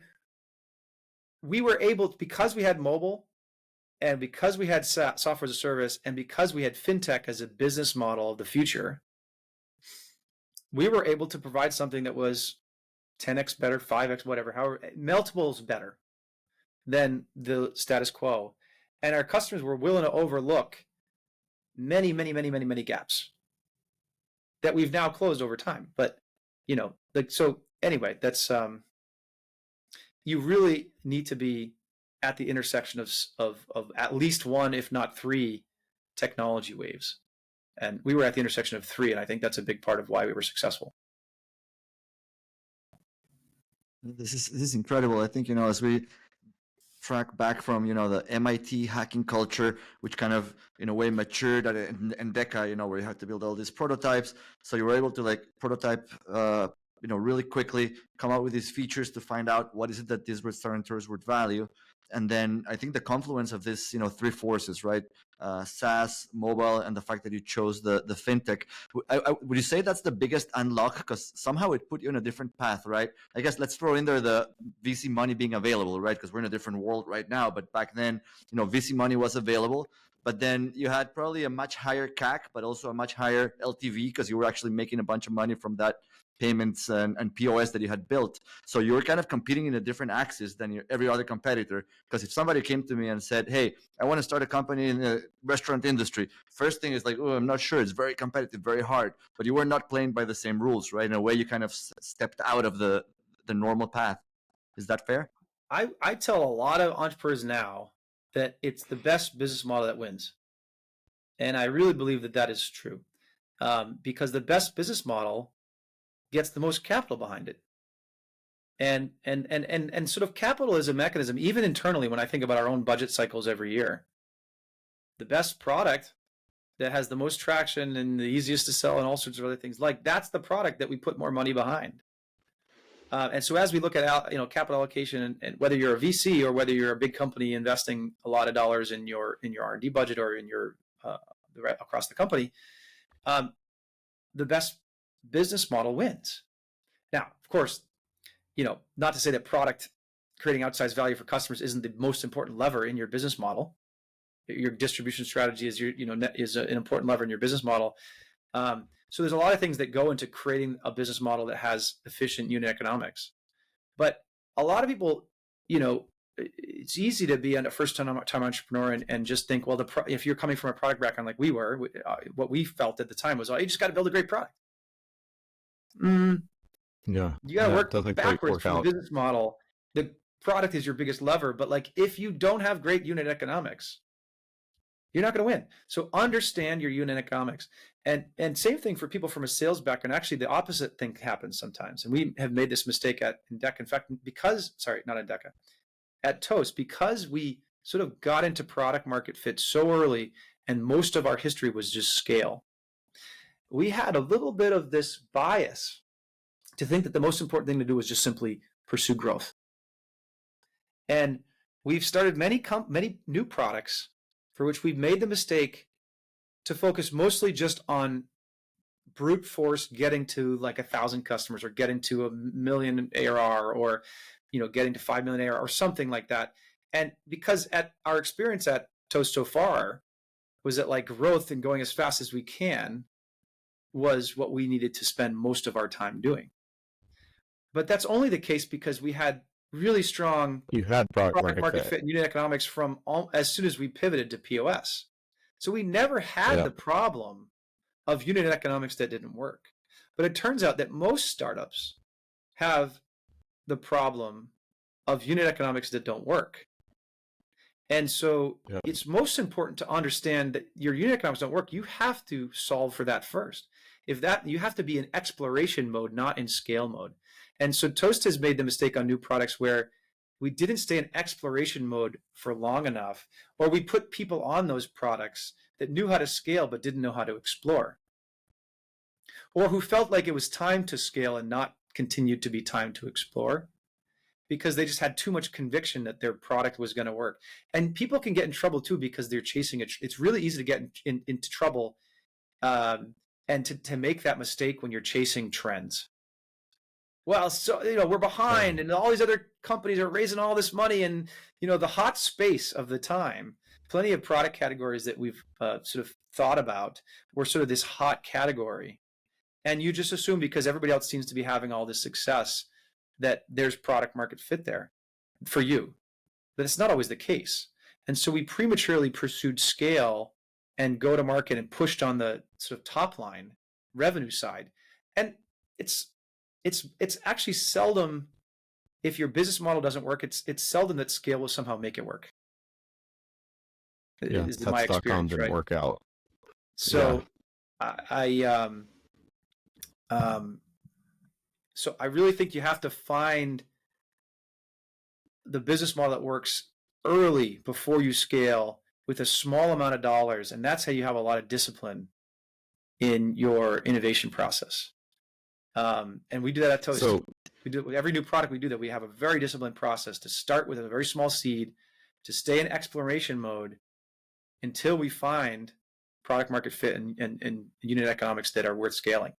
we were able, because we had mobile and because we had software as a service and because we had fintech as a business model of the future, we were able to provide something that was 10x better, 5x, whatever, however, multiples better than the status quo. And our customers were willing to overlook many, many, many, many, many gaps that we've now closed over time. But, so anyway, that's, you really need to be at the intersection of at least one, if not three technology waves. And we were at the intersection of three, and I think that's a big part of why we were successful. This is incredible. I think, as we track back from, the MIT hacking culture, which kind of in a way matured at Endeca, where you had to build all these prototypes. So you were able to like prototype, really quickly, come out with these features to find out what is it that these restaurateurs would value. And then I think the confluence of this, three forces, right? SaaS, mobile, and the fact that you chose the fintech. Would you say that's the biggest unlock? Because somehow it put you in a different path, right? I guess let's throw in there the VC money being available, right? Because we're in a different world right now. But back then, VC money was available. But then you had probably a much higher CAC, but also a much higher LTV because you were actually making a bunch of money from that payments and POS that you had built. So you were kind of competing in a different axis than every other competitor. Because if somebody came to me and said, hey, I want to start a company in the restaurant industry, first thing is like, oh, I'm not sure. It's very competitive, very hard. But you were not playing by the same rules, right? In a way, you kind of stepped out of the normal path. Is that fair? I tell a lot of entrepreneurs now that it's the best business model that wins. And I really believe that that is true. Because the best business model gets the most capital behind it. And sort of capital is a mechanism, even internally, when I think about our own budget cycles every year. The best product that has the most traction and the easiest to sell and all sorts of other things, like that's the product that we put more money behind. And so as we look at capital allocation, and whether you're a VC or whether you're a big company investing a lot of dollars in your R&D budget or in your across the company, the best business model wins. Now, of course, not to say that product creating outsized value for customers isn't the most important lever in your business model. Your distribution strategy is is an important lever in your business model. So there's a lot of things that go into creating a business model that has efficient unit economics. But a lot of people, it's easy to be a first-time entrepreneur and just think, well, if you're coming from a product background like we were, what we felt at the time was, oh, you just got to build a great product. Yeah, you got to work backwards from the business model. The product is your biggest lever, but like if you don't have great unit economics, you're not going to win. So understand your unit economics. And same thing for people from a sales background. Actually, the opposite thing happens sometimes. And we have made this mistake at Endeca. In fact, not Endeca, at Toast, because we sort of got into product market fit so early and most of our history was just scale. We had a little bit of this bias to think that the most important thing to do was just simply pursue growth. And we've started many new products for which we've made the mistake to focus mostly just on brute force getting to like 1,000 customers or getting to 1 million ARR or getting to 5 million ARR or something like that. And because at our experience at Toast so far was that like growth and going as fast as we can was what we needed to spend most of our time doing. But that's only the case because we had really strong product market fit and unit economics from as soon as we pivoted to POS. So we never had the problem of unit economics that didn't work. But it turns out that most startups have the problem of unit economics that don't work. And so it's most important to understand that your unit economics don't work. You have to solve for that first. You have to be in exploration mode, not in scale mode. And so Toast has made the mistake on new products where we didn't stay in exploration mode for long enough, or we put people on those products that knew how to scale but didn't know how to explore, or who felt like it was time to scale and not continued to be time to explore because they just had too much conviction that their product was going to work. And people can get in trouble too because they're chasing it. It's really easy to get into trouble and to make that mistake when you're chasing trends. Well, so we're behind, and all these other companies are raising all this money, and the hot space of the time. Plenty of product categories that we've sort of thought about were sort of this hot category, and you just assume because everybody else seems to be having all this success that there's product market fit there for you, but it's not always the case. And so we prematurely pursued scale and go to market and pushed on the sort of top line revenue side, and it's actually seldom, if your business model doesn't work, it's seldom that scale will somehow make it work. Yeah, is my experience, didn't right? work out. So I um, so I really think you have to find the business model that works early before you scale with a small amount of dollars, and that's how you have a lot of discipline in your innovation process. And we do that at Toast. So We do every new product we do that. We have a very disciplined process to start with a very small seed, to stay in exploration mode until we find product market fit and unit economics that are worth scaling.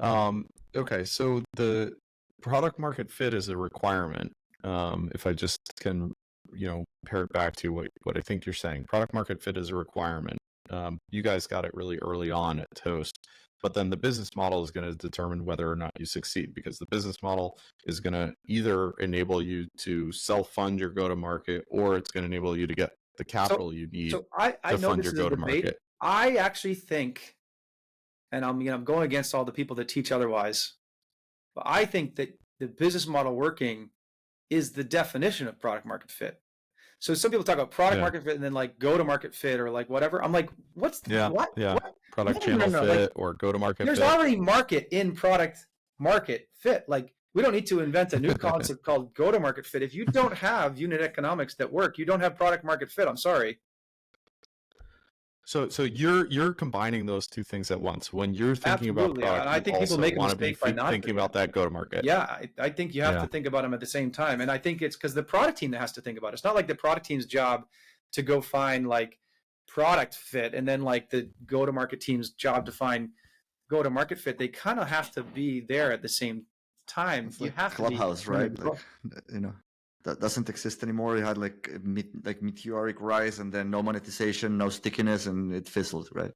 Okay, so the product market fit is a requirement. If I just can, pair it back to what I think you're saying, product market fit is a requirement. You guys got it really early on at Toast, but then the business model is going to determine whether or not you succeed, because the business model is going to either enable you to self-fund your go-to-market, or it's going to enable you to get the capital you need I to know fund this your is a debate. go-to-market. I actually think, and I'm going against all the people that teach otherwise, but I think that the business model working is the definition of product market fit. So some people talk about product market fit and then like go to market fit or like whatever. I'm like, what's what? Product channel fit like, or go to market there's fit. There's already market in product market fit. Like we don't need to invent a new concept called go to market fit. If you don't have unit economics that work, you don't have product market fit. I'm sorry. So you're combining those two things at once. When you're thinking about product, and I think people make a mistake by not thinking about that go-to-market. Yeah, I think you have to think about them at the same time, and I think it's because the product team that has to think about it. It's not like the product team's job to go find like product fit, and then like the go-to-market team's job to find go-to-market fit. They kind of have to be there at the same time. It's like have Clubhouse, to be, right? Like, that doesn't exist anymore. You had like meteoric rise and then no monetization, no stickiness, and it fizzled, right?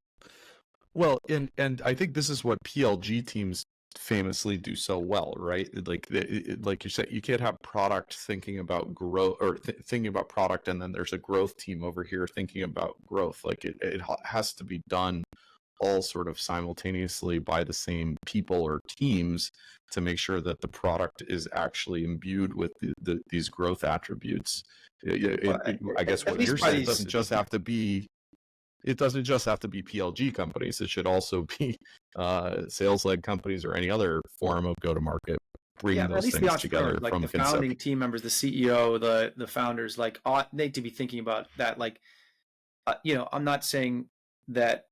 Well, and I think this is what PLG teams famously do so well, right? Like you said, you can't have product thinking about growth or thinking about product, and then there's a growth team over here thinking about growth. Like it has to be done all sort of simultaneously by the same people or teams to make sure that the product is actually imbued with these growth attributes. I guess what you're saying doesn't just have to be PLG companies. It should also be sales-led companies or any other form of go-to-market. Bring those things together, like from the founding team members, the CEO, the founders, like they need to be thinking about that. Like, I'm not saying that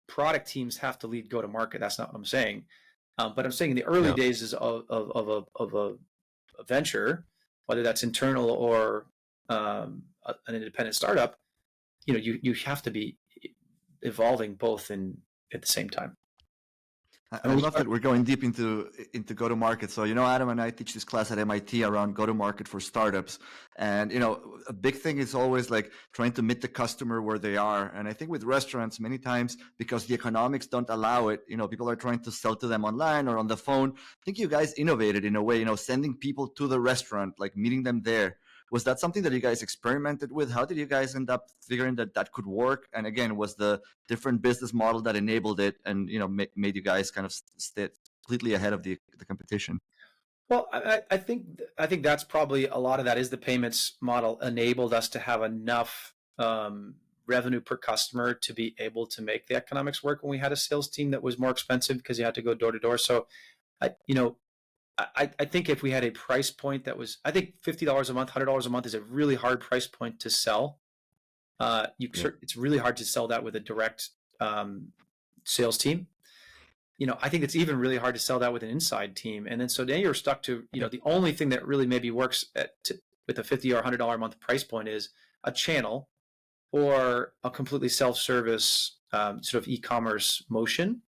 product teams have to lead go-to-market. That's not what I'm saying. But I'm saying in the early days of a venture, whether that's internal or an independent startup, you have to be evolving both at the same time. I love that we're going deep into go-to-market. So, Adam and I teach this class at MIT around go-to-market for startups. And, a big thing is always like trying to meet the customer where they are. And I think with restaurants, many times, because the economics don't allow it, people are trying to sell to them online or on the phone. I think you guys innovated in a way, sending people to the restaurant, like meeting them there. Was that something that you guys experimented with? How did you guys end up figuring that could work? And again, was the different business model that enabled it and, made you guys kind of stay completely ahead of the competition? Well, I think that's probably a lot of that is the payments model enabled us to have enough revenue per customer to be able to make the economics work when we had a sales team that was more expensive because you had to go door to door. So, I think if we had a price point that was, I think $50 a month, $100 a month is a really hard price point to sell. It's really hard to sell that with a direct sales team. I think it's even really hard to sell that with an inside team. And then then you're stuck to, the only thing that really maybe works with a $50 or $100 a month price point is a channel or a completely self-service sort of e-commerce motion.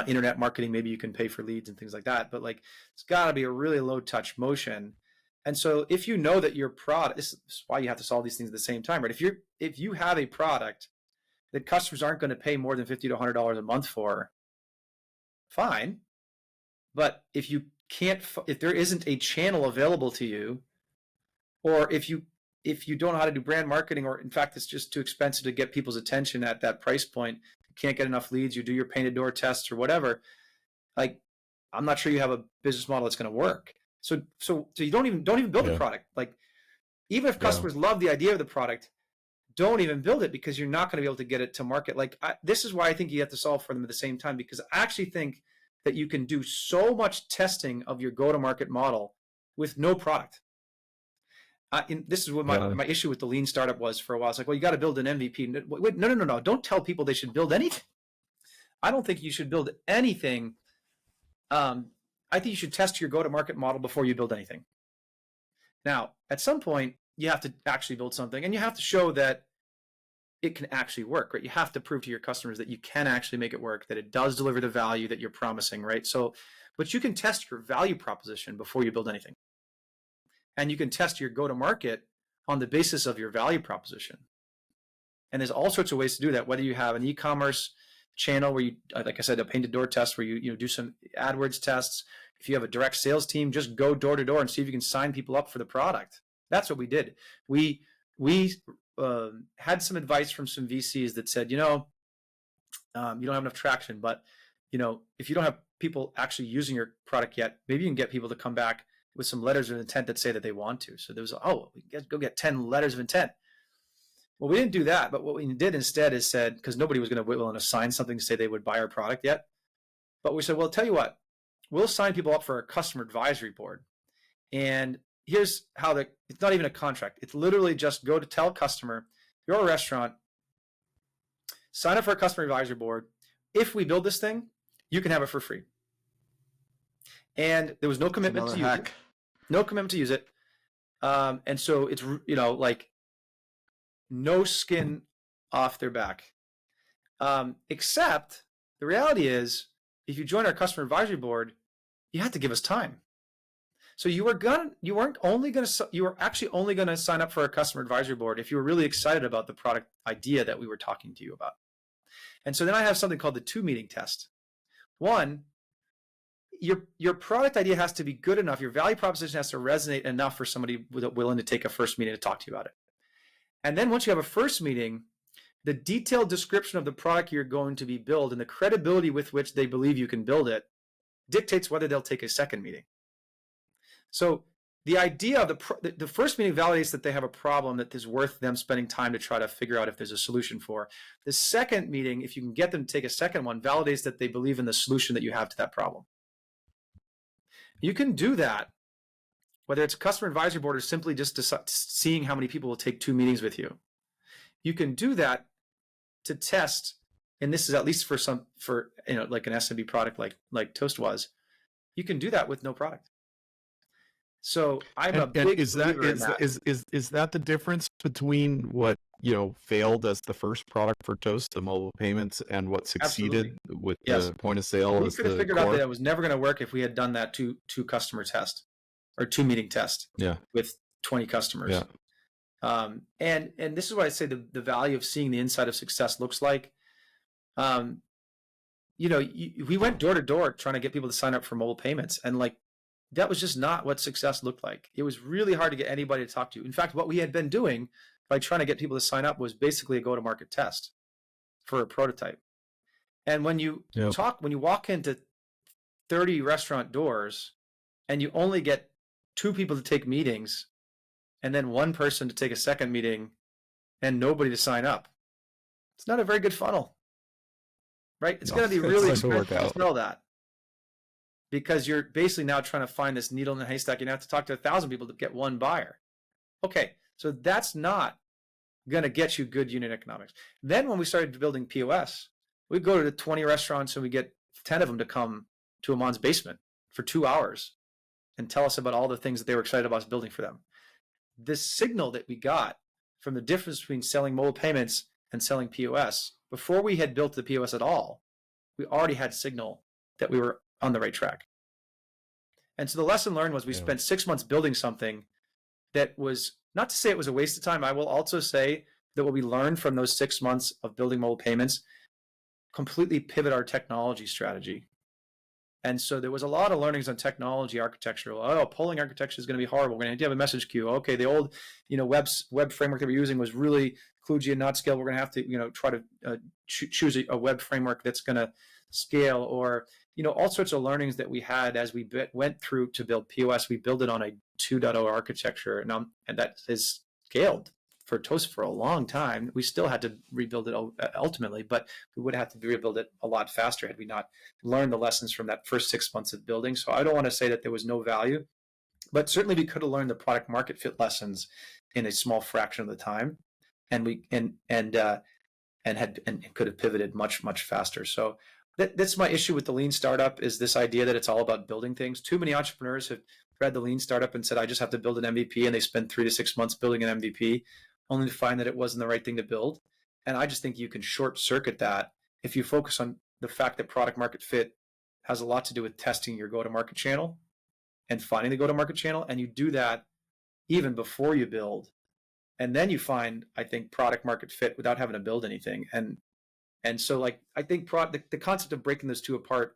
Internet marketing, maybe you can pay for leads and things like that, but like it's got to be a really low touch motion. And so if you know that your product, this is why you have to solve these things at the same time, right? If you have a product that customers aren't going to pay more than $50 to $100 a month for, fine. But if there isn't a channel available to you, or if you don't know how to do brand marketing, or in fact it's just too expensive to get people's attention at that price point, can't get enough leads, you do your painted door tests or whatever, like I'm not sure you have a business model that's going to work. So you don't even build a product. Like even if customers love the idea of the product, don't even build it because you're not going to be able to get it to market. Like this is why I think you have to solve for them at the same time, because I actually think that you can do so much testing of your go-to-market model with no product. This is what my issue with the lean startup was for a while. It's like, well, you got to build an MVP. Wait, no. Don't tell people they should build anything. I don't think you should build anything. I think you should test your go-to-market model before you build anything. Now, at some point, you have to actually build something, and you have to show that it can actually work, right? You have to prove to your customers that you can actually make it work, that it does deliver the value that you're promising, right? So, but you can test your value proposition before you build anything. And you can test your go-to-market on the basis of your value proposition. And there's all sorts of ways to do that, whether you have an e-commerce channel where you, like I said, a painted door test where you do some AdWords tests. If you have a direct sales team, just go door to door and see if you can sign people up for the product. That's what we did. We had some advice from some VCs that said, you don't have enough traction, but if you don't have people actually using your product yet, maybe you can get people to come back with some letters of intent that say that they want to. So there was, we can go get 10 letters of intent. Well, we didn't do that, but what we did instead is said, because nobody was going to be willing to sign something to say they would buy our product yet, but we said, well, tell you what, we'll sign people up for a customer advisory board. And here's how it's not even a contract. It's literally just go to tell a customer, you're a restaurant, sign up for a customer advisory board. If we build this thing, you can have it for free. And there was no commitment to use it. No commitment to use it. And so it's, like no skin off their back. Except the reality is, if you join our customer advisory board, you have to give us time. So you were actually only going to sign up for a customer advisory board if you were really excited about the product idea that we were talking to you about. And so then I have something called the 2-meeting test. One, your product idea has to be good enough. Your value proposition has to resonate enough for somebody willing to take a first meeting to talk to you about it. And then once you have a first meeting, the detailed description of the product you're going to be build and the credibility with which they believe you can build it dictates whether they'll take a second meeting. So the idea of the first meeting validates that they have a problem that is worth them spending time to try to figure out if there's a solution for. The second meeting, if you can get them to take a second one, validates that they believe in the solution that you have to that problem. You can do that, whether it's a customer advisory board or simply just seeing how many people will take 2 meetings with you. You can do that to test, and this is at least for like an SMB product like Toast was. You can do that with no product. So I'm a big believer in that. Is that the difference between what failed as the first product for Toast, the mobile payments, and what succeeded with the point of sale? We could have figured out that it was never going to work if we had done that two customer test or 2-meeting test with 20 customers. Yeah. And this is why I say the value of seeing the inside of success looks like. We went door to door trying to get people to sign up for mobile payments, and that was just not what success looked like. It was really hard to get anybody to talk to. In fact, what we had been doing by trying to get people to sign up was basically a go-to-market test for a prototype. And when you walk into 30 restaurant doors and you only get 2 people to take meetings and then 1 person to take a second meeting and nobody to sign up, it's not a very good funnel, right? It's going to be really expensive to sell that, because you're basically now trying to find this needle in the haystack. You have to talk to 1,000 people to get 1 buyer. Okay, so that's not going to get you good unit economics. Then when we started building POS, we go to the 20 restaurants and we get 10 of them to come to Aman's basement for 2 hours and tell us about all the things that they were excited about us building for them. This signal that we got from the difference between selling mobile payments and selling POS, before we had built the POS at all, we already had signal that we were on the right track. And so the lesson learned was we spent 6 months building something that was, not to say it was a waste of time. I will also say that what we learned from those 6 months of building mobile payments completely pivot our technology strategy. And so there was a lot of learnings on technology architecture. Polling architecture is going to be horrible. We're going to have a message queue. Okay, the old web framework that we're using was really kludgy and not scale. We're going to have to try to choose a web framework that's going to scale, or all sorts of learnings that we had as we went through to build POS. We built it on a 2.0 architecture, and that is scaled for Toast for a long time. We still had to rebuild it ultimately, but we would have to rebuild it a lot faster had we not learned the lessons from that first 6 months of building. So I don't want to say that there was no value, but certainly we could have learned the product market fit lessons in a small fraction of the time, and we and could have pivoted much faster. So that's my issue with the lean startup, is this idea that it's all about building things. Too many entrepreneurs have read the lean startup and said, I just have to build an MVP, and they spend 3 to 6 months building an MVP only to find that it wasn't the right thing to build. And I just think you can short circuit that if you focus on the fact that product market fit has a lot to do with testing your go-to-market channel and finding the go-to-market channel, and you do that even before you build. And then you find, I think, product market fit without having to build anything. And so, like, I think the concept of breaking those two apart,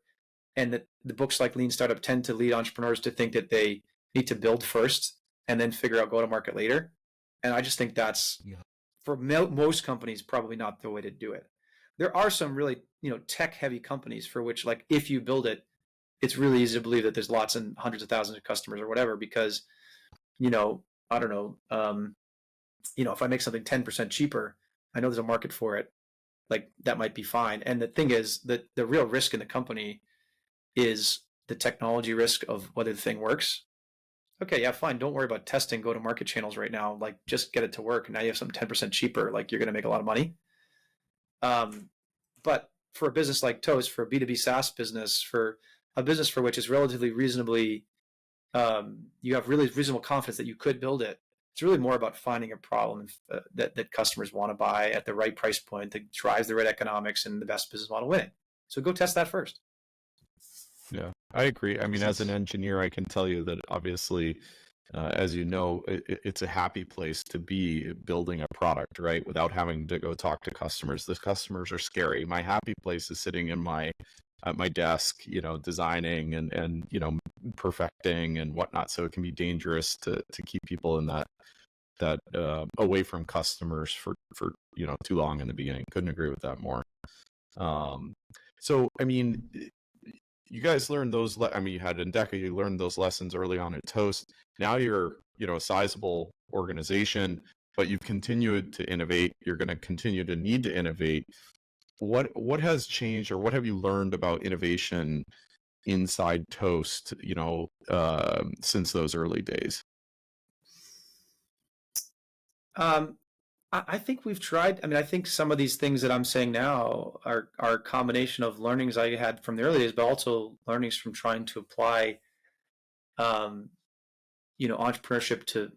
and that the books like Lean Startup tend to lead entrepreneurs to think that they need to build first and then figure out go-to-market later. And I just think that's, for most companies, probably not the way to do it. There are some really, tech-heavy companies for which, like, if you build it, it's really easy to believe that there's lots and hundreds of thousands of customers or whatever, because, I don't know, if I make something 10% cheaper, I know there's a market for it. Like, that might be fine. And the thing is that the real risk in the company is the technology risk of whether the thing works. Okay, yeah, fine. Don't worry about testing go-to-market channels right now. Like, just get it to work. And now you have something 10% cheaper. Like, you're going to make a lot of money. But for a business like Toast, for a B2B SaaS business, for a business for which is relatively reasonably, you have really reasonable confidence that you could build it, it's really more about finding a problem that customers want to buy at the right price point that drives the right economics and the best business model winning. So go test that first. Yeah, I agree. I mean, as an engineer, I can tell you that obviously, as you know, it's a happy place to be building a product, right? Without having to go talk to customers. The customers are scary. My happy place is sitting at my desk, designing and perfecting and whatnot. So it can be dangerous to keep people in that away from customers for too long in the beginning. Couldn't agree with that more. So I mean, you guys learned those. You had Endeca. You learned those lessons early on at Toast. Now you're a sizable organization, but you've continued to innovate. You're going to continue to need to innovate. What has changed, or what have you learned about innovation inside Toast, since those early days? I think we've tried. I mean, I think some of these things that I'm saying now are a combination of learnings I had from the early days, but also learnings from trying to apply, entrepreneurship to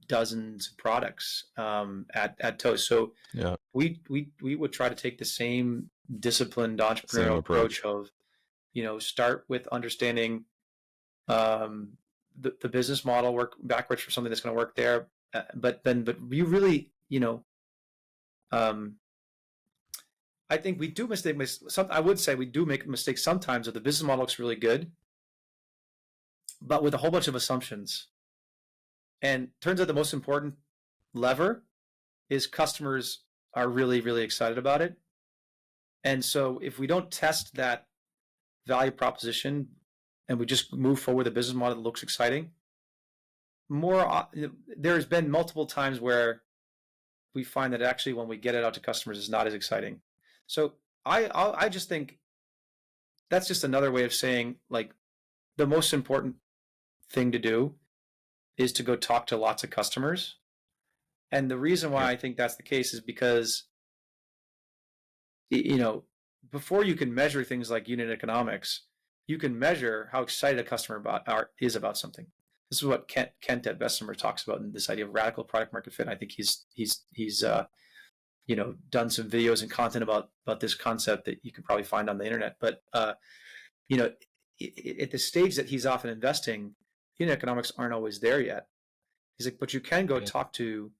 dozens of products at Toast. So Yeah, we would try to take the same disciplined entrepreneurial same approach approach. of, start with understanding the business model, work backwards for something that's going to work there. But you really, I think we do I would say we do make mistakes sometimes if the business model looks really good, but with a whole bunch of assumptions. And turns out the most important lever is customers are really, really excited about it. And so if we don't test that value proposition and we just move forward with a business model that looks exciting, there's been multiple times where we find that actually when we get it out to customers, it's not as exciting. So I just think that's just another way of saying, like, the most important thing to do is to go talk to lots of customers. And the reason why I think that's the case is because, before you can measure things like unit economics, you can measure how excited a customer is about something. This is what Kent at Bessemer talks about in this idea of radical product market fit. I think he's done some videos and content about this concept that you can probably find on the internet. But at the stage that he's often investing, unit economics aren't always there yet. He's like, but you can go talk to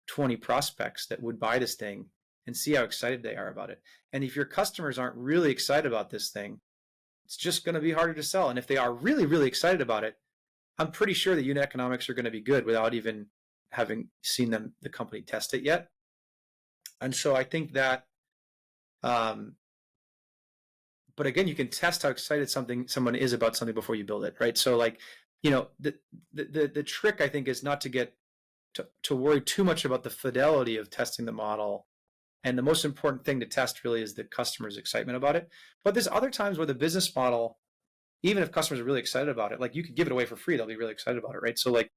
20 prospects that would buy this thing and see how excited they are about it. And if your customers aren't really excited about this thing, it's just going to be harder to sell. And if they are really, really excited about it, I'm pretty sure the unit economics are going to be good without even having seen the company test it yet. And so I think that, but again, you can test how excited someone is about something before you build it, right? So, like, the trick, I think, is not to get to worry too much about the fidelity of testing the model. And the most important thing to test really is the customer's excitement about it. But there's other times where the business model, even if customers are really excited about it, like you could give it away for free, they'll be really excited about it, right? So like,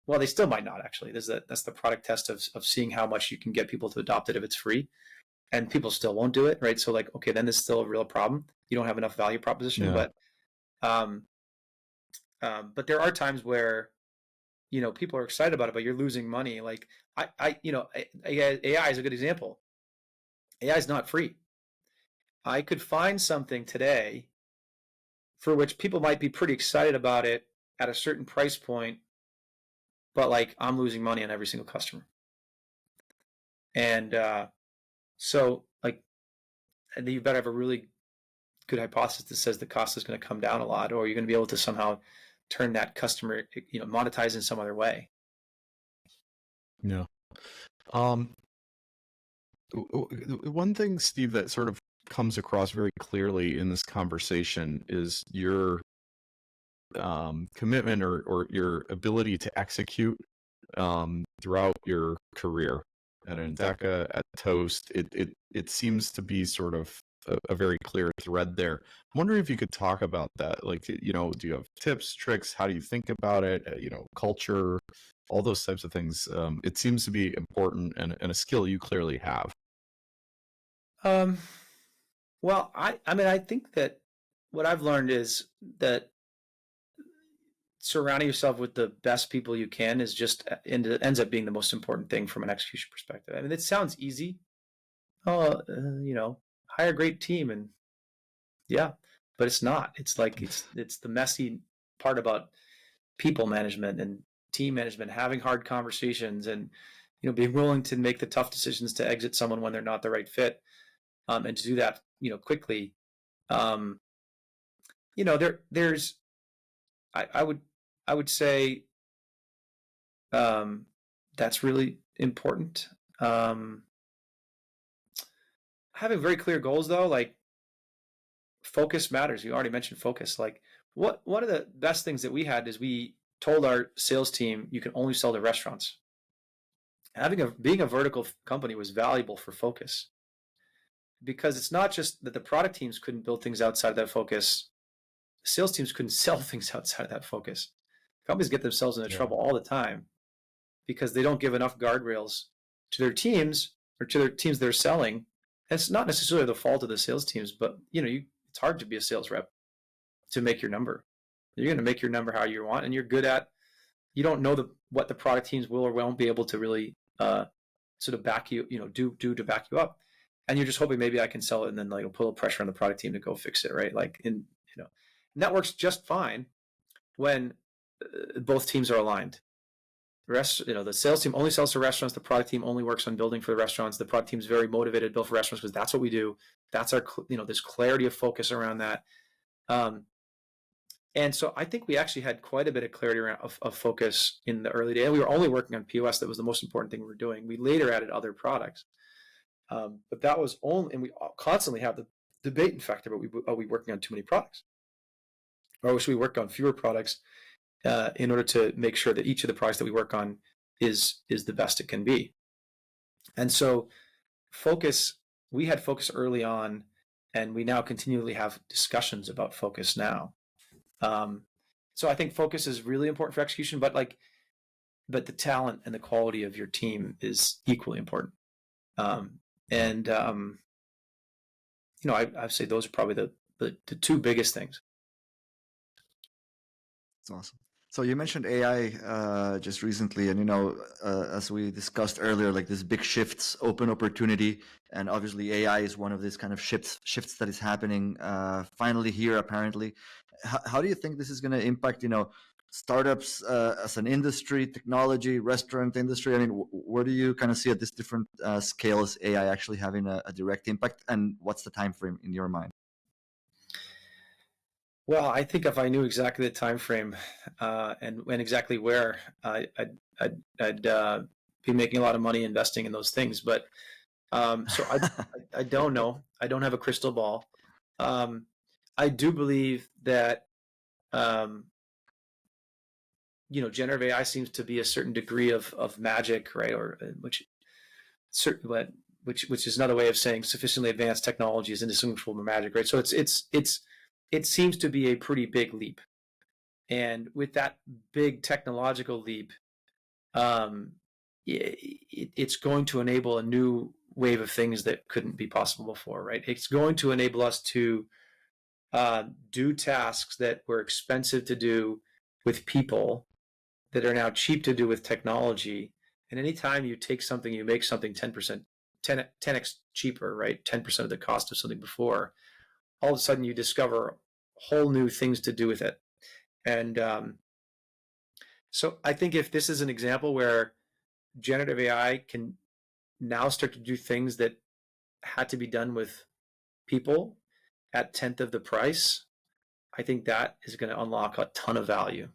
well, they still might not actually. That's the product test of seeing how much you can get people to adopt it if it's free, and people still won't do it, right? So like, okay, then there's still a real problem. You don't have enough value proposition, Yeah. um, but there are times where people are excited about it, but you're losing money. Like AI is a good example. AI is not free. I could find something today for which people might be pretty excited about it at a certain price point, but like I'm losing money on every single customer. And so like, and you better have a really good hypothesis that says the cost is going to come down a lot, or you're going to be able to somehow turn that customer, monetize in some other way. Yeah. Um, one thing, Steve, that sort of comes across very clearly in this conversation is your commitment or your ability to execute throughout your career at Endeca, at Toast. It seems to be sort of a very clear thread there. I'm wondering if you could talk about that. Like, do you have tips, tricks? How do you think about it? Culture, all those types of things. It seems to be important and a skill you clearly have. Well, I think that what I've learned is that surrounding yourself with the best people you can is just, and it ends up being the most important thing from an execution perspective. I mean, it sounds easy. Oh, hire a great team, and yeah, but it's not. It's like it's the messy part about people management and team management, having hard conversations, and being willing to make the tough decisions to exit someone when they're not the right fit, and to do that quickly. Um, there's I would say that's really important. Having very clear goals, though, like focus matters. You already mentioned focus. Like, one of the best things that we had is we told our sales team you can only sell to restaurants. Being a vertical company was valuable for focus, because it's not just that the product teams couldn't build things outside of that focus. Sales teams couldn't sell things outside of that focus. Companies get themselves into trouble all the time because they don't give enough guardrails to their teams or to their teams they're selling. And it's not necessarily the fault of the sales teams, but it's hard to be a sales rep to make your number. You're going to make your number how you want, and you're good at. You don't know what the product teams will or won't be able to really sort of back you, do to back you up, and you're just hoping maybe I can sell it, and then like put a little pressure on the product team to go fix it, right? Like and that works just fine when both teams are aligned. The sales team only sells to restaurants. The product team only works on building for the restaurants. The product team is very motivated to build for restaurants because that's what we do. That's our, there's clarity of focus around that. And so I think we actually had quite a bit of clarity around of focus in the early days. We were only working on POS. That was the most important thing we were doing. We later added other products. But that was only, and we constantly have the debate, in fact, about are we working on too many products? Or should we work on fewer products in order to make sure that each of the products that we work on is the best it can be? And so we had focus early on, and we now continually have discussions about focus now. So I think focus is really important for execution, but the talent and the quality of your team is equally important. I'd say those are probably the two biggest things. That's awesome. So you mentioned AI just recently, and as we discussed earlier, like this big shifts, open opportunity, and obviously AI is one of these kind of shifts that is happening finally here, apparently. How do you think this is going to impact, startups as an industry, technology, restaurant industry? I mean, where do you kind of see at this different scales AI actually having a direct impact, and what's the time frame in your mind? Well, I think if I knew exactly the time frame and exactly where, I'd be making a lot of money investing in those things. But so I don't know. I don't have a crystal ball. I do believe that generative AI seems to be a certain degree of magic, right? Or which is another way of saying sufficiently advanced technology is indistinguishable from magic, right? So it seems to be a pretty big leap, and with that big technological leap, it's going to enable a new wave of things that couldn't be possible before, right? It's going to enable us to do tasks that were expensive to do with people that are now cheap to do with technology. And anytime you take something, you make something 10%, 10x cheaper, right? 10% of the cost of something before, all of a sudden you discover whole new things to do with it. And so I think if this is an example where generative AI can now start to do things that had to be done with people at 10th of the price, I think that is going to unlock a ton of value.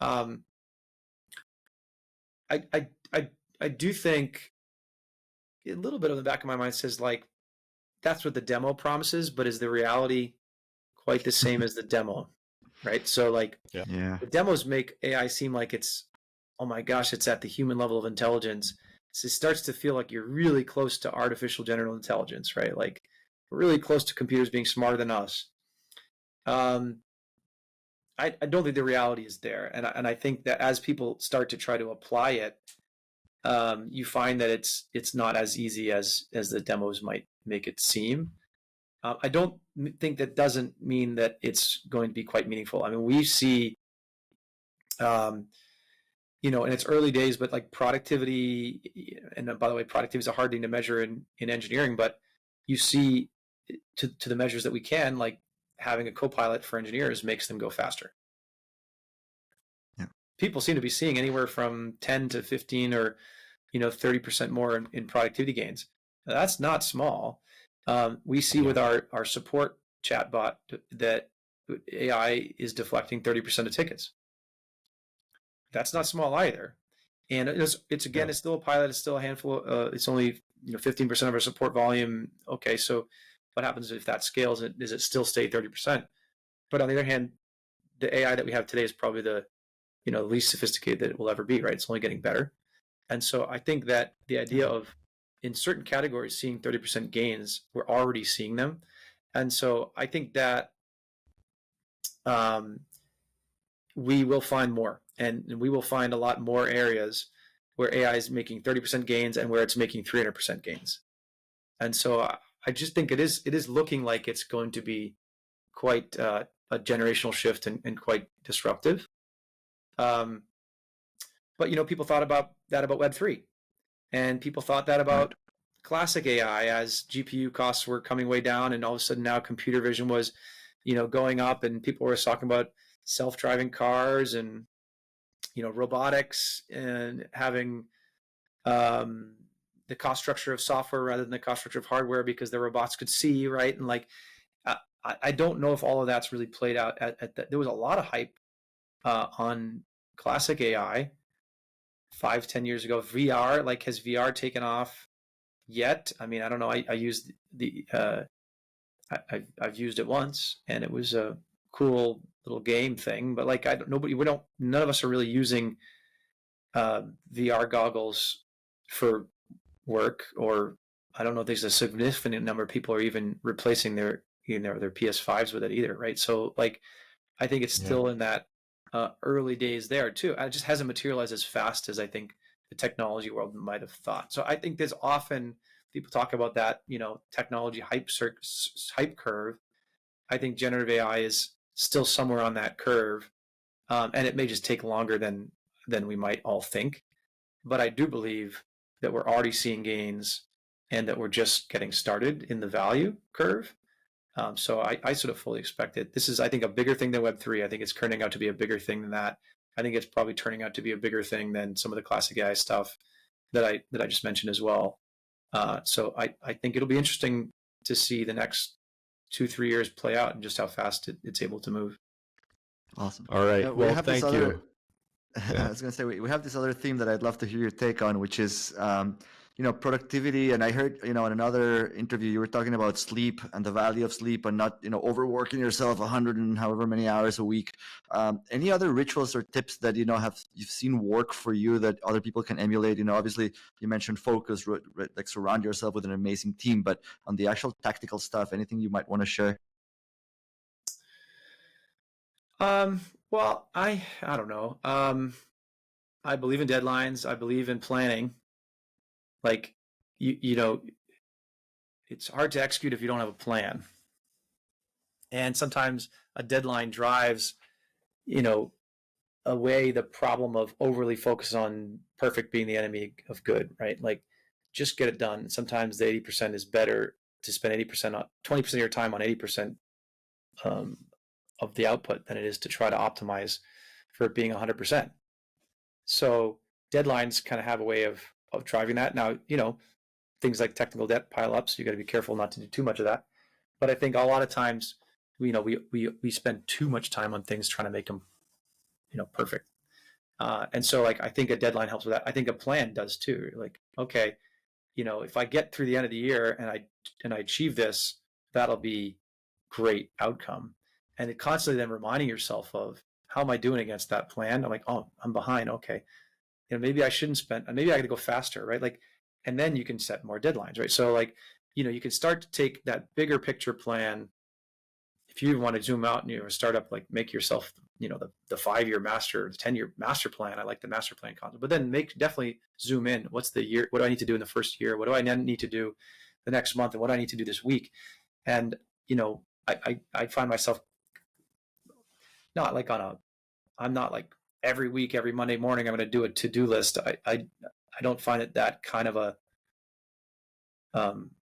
Um, I, I, I, I do think a little bit of the back of my mind says like, that's what the demo promises, but is the reality quite the same as the demo, right? So like Yeah. the demos make AI seem like it's, oh my gosh, it's at the human level of intelligence. So it starts to feel like you're really close to artificial general intelligence, right? Like we're really close to computers being smarter than us. I don't think the reality is there, and I think that as people start to try to apply it, you find that it's not as easy as the demos might make it seem. I don't think that doesn't mean that it's going to be quite meaningful. I mean, we see, in its early days, but like productivity, and by the way, productivity is a hard thing to measure in engineering, but you see to the measures that we can, like having a co-pilot for engineers makes them go faster. Yeah. People seem to be seeing anywhere from 10 to 15 or 30% more in productivity gains. Now, that's not small. We see with our support chatbot that AI is deflecting 30% of tickets. That's not small either. And it's again, it's still a pilot. It's still a handful. It's only 15% of our support volume. Okay, so what happens if that scales? Does it still stay 30%? But on the other hand, the AI that we have today is probably the least sophisticated that it will ever be. Right? It's only getting better. And so I think that the idea of in certain categories seeing 30% gains, we're already seeing them. And so I think that we will find more, and we will find a lot more areas where AI is making 30% gains and where it's making 300% gains. And so I just think it is looking like it's going to be quite a generational shift and quite disruptive. But people thought about that about Web3, and people thought that about classic AI as GPU costs were coming way down, and all of a sudden now computer vision was going up, and people were talking about self-driving cars and robotics and having the cost structure of software rather than the cost structure of hardware because the robots could see, right? And like I don't know if all of that's really played out at that. There was a lot of hype on classic AI 5-10 years ago. VR, like, has VR taken off yet? I mean, I don't know. I used I've used it once, and it was a cool little game thing. But like, none of us are really using VR goggles for work, or I don't know if there's a significant number of people are even replacing their their PS5s with it either, right? So like, I think it's still in that early days there too. It just hasn't materialized as fast as I think the technology world might have thought. So I think there's often people talk about that, technology hype curve. I think generative AI is still somewhere on that curve, and it may just take longer than we might all think. But I do believe that we're already seeing gains, and that we're just getting started in the value curve. So I sort of fully expect it. This is, I think, a bigger thing than Web3. I think it's turning out to be a bigger thing than that. I think it's probably turning out to be a bigger thing than some of the classic AI stuff that I just mentioned as well. So I think it'll be interesting to see the next 2-3 years play out and just how fast it's able to move. Awesome. All right. Well, thank you. I was going to say, we have this other theme that I'd love to hear your take on, which is, productivity. And I heard, in another interview, you were talking about sleep and the value of sleep and not, overworking yourself 100 and however many hours a week. Any other rituals or tips that, you've seen work for you that other people can emulate? Obviously you mentioned focus, like surround yourself with an amazing team, but on the actual tactical stuff, anything you might want to share? Well, I don't know. I believe in deadlines. I believe in planning. Like, you know, it's hard to execute if you don't have a plan. And sometimes a deadline drives, you know, away the problem of overly focus on perfect being the enemy of good, right? Like, just get it done. Sometimes the 80% is better to spend 80% on 20% of your time on 80% um, of the output than it is to try to optimize for it being 100%. So deadlines kind of have a way of driving that. Now, things like technical debt pile up, so you got to be careful not to do too much of that. But I think a lot of times, we spend too much time on things trying to make them, perfect. And so, like, I think a deadline helps with that. I think a plan does too. Like, okay, if I get through the end of the year and I achieve this, that'll be great outcome. And it constantly then reminding yourself of, how am I doing against that plan? I'm like, oh, I'm behind. Okay, maybe I shouldn't spend, maybe I got to go faster, right? Like, and then you can set more deadlines, right? So, like, you can start to take that bigger picture plan. If you want to zoom out and you're a startup, like, make yourself, the 5-year master, the 10-year master plan. I like the master plan concept, but then definitely zoom in. What's the year? What do I need to do in the first year? What do I need to do the next month? And what do I need to do this week? And, I find myself not like I'm not like every week, every Monday morning, I'm going to do a to-do list. I don't find it that kind of a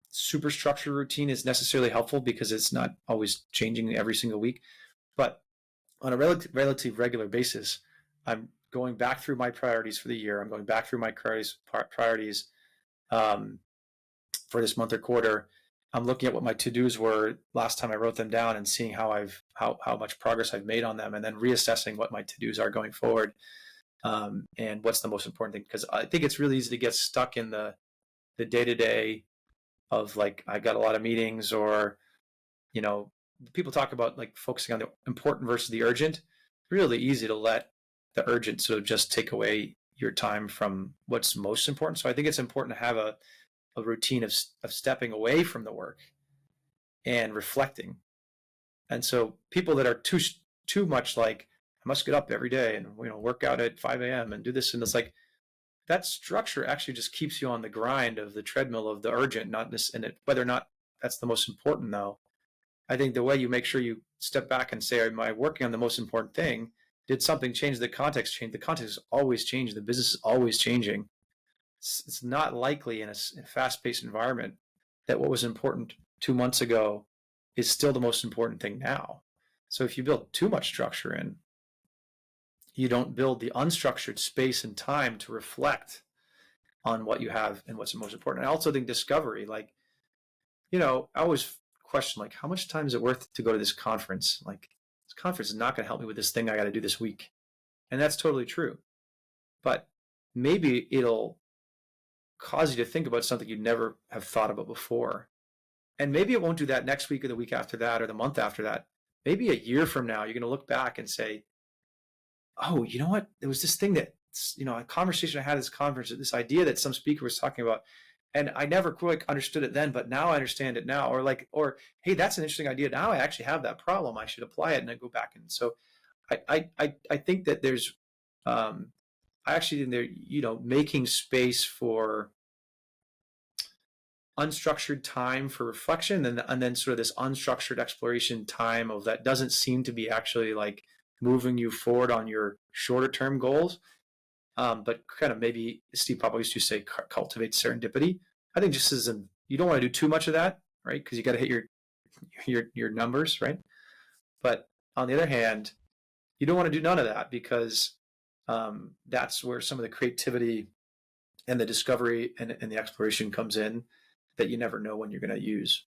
super structured routine is necessarily helpful, because it's not always changing every single week. But on a relative regular basis, I'm going back through my priorities for the year. I'm going back through my priorities for this month or quarter. I'm looking at what my to-dos were last time I wrote them down and seeing how much progress I've made on them, and then reassessing what my to-dos are going forward, and what's the most important thing. Because I think it's really easy to get stuck in the day-to-day of, like, I got a lot of meetings, or, people talk about, like, focusing on the important versus the urgent. Really easy to let the urgent sort of just take away your time from what's most important. So I think it's important to have a routine of stepping away from the work and reflecting. And so people that are too much like, I must get up every day and, work out at 5 a.m. and do this, and it's like, that structure actually just keeps you on the grind of the treadmill of the urgent, not this, and whether or not that's the most important, though. I think the way you make sure you step back and say, am I working on the most important thing? Did something change? The context change? The context is always changing. The business is always changing. It's not likely in a fast-paced environment that what was important 2 months ago is still the most important thing now. So if you build too much structure in, you don't build the unstructured space and time to reflect on what you have and what's most important. I also think discovery, like, I always question, like, how much time is it worth to go to this conference? Like, this conference is not going to help me with this thing I got to do this week. And that's totally true. But maybe it'll cause you to think about something you'd never have thought about before. And maybe it won't do that next week or the week after that or the month after that. Maybe a year from now, you're going to look back and say, oh, you know what? There was this thing that, a conversation I had at this conference, this idea that some speaker was talking about, and I never quite understood it then, but now I understand it now. Or hey, that's an interesting idea. Now I actually have that problem. I should apply it, and I go back. And so I think that there's, I actually think there, making space for unstructured time for reflection, and then sort of this unstructured exploration time of that doesn't seem to be actually, like, moving you forward on your shorter term goals, but kind of, maybe Steve Papa used to say, cultivate serendipity. I think just you don't want to do too much of that, right? Because you got to hit your numbers, right? But on the other hand, you don't want to do none of that, because that's where some of the creativity and the discovery and the exploration comes in, that you never know when you're going to use.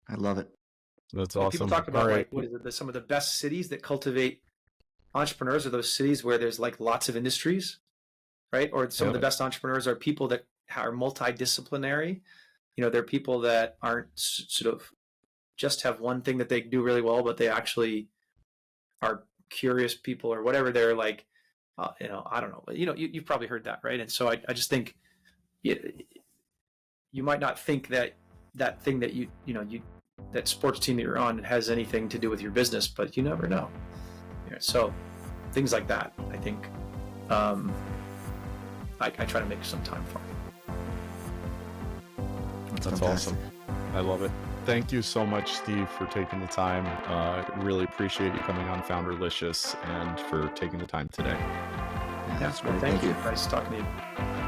I love it. That's People awesome. talk about, All right. like, what is it? Some of the best cities that cultivate entrepreneurs are those cities where there's, like, lots of industries. right? Or some of the best entrepreneurs are people that are multidisciplinary. They're people that aren't sort of just have one thing that they do really well, but they actually are curious people or whatever. They're like, I don't know, but you've probably heard that, right? And so I just think you might not think that thing that that sports team that you're on has anything to do with your business, but you never know. So things like that, I think, I try to make some time for. That's awesome. I love it. Thank you so much, Steve, for taking the time. Really appreciate you coming on Founderlicious and for taking the time today. Yeah, Thank you. Nice talking to you.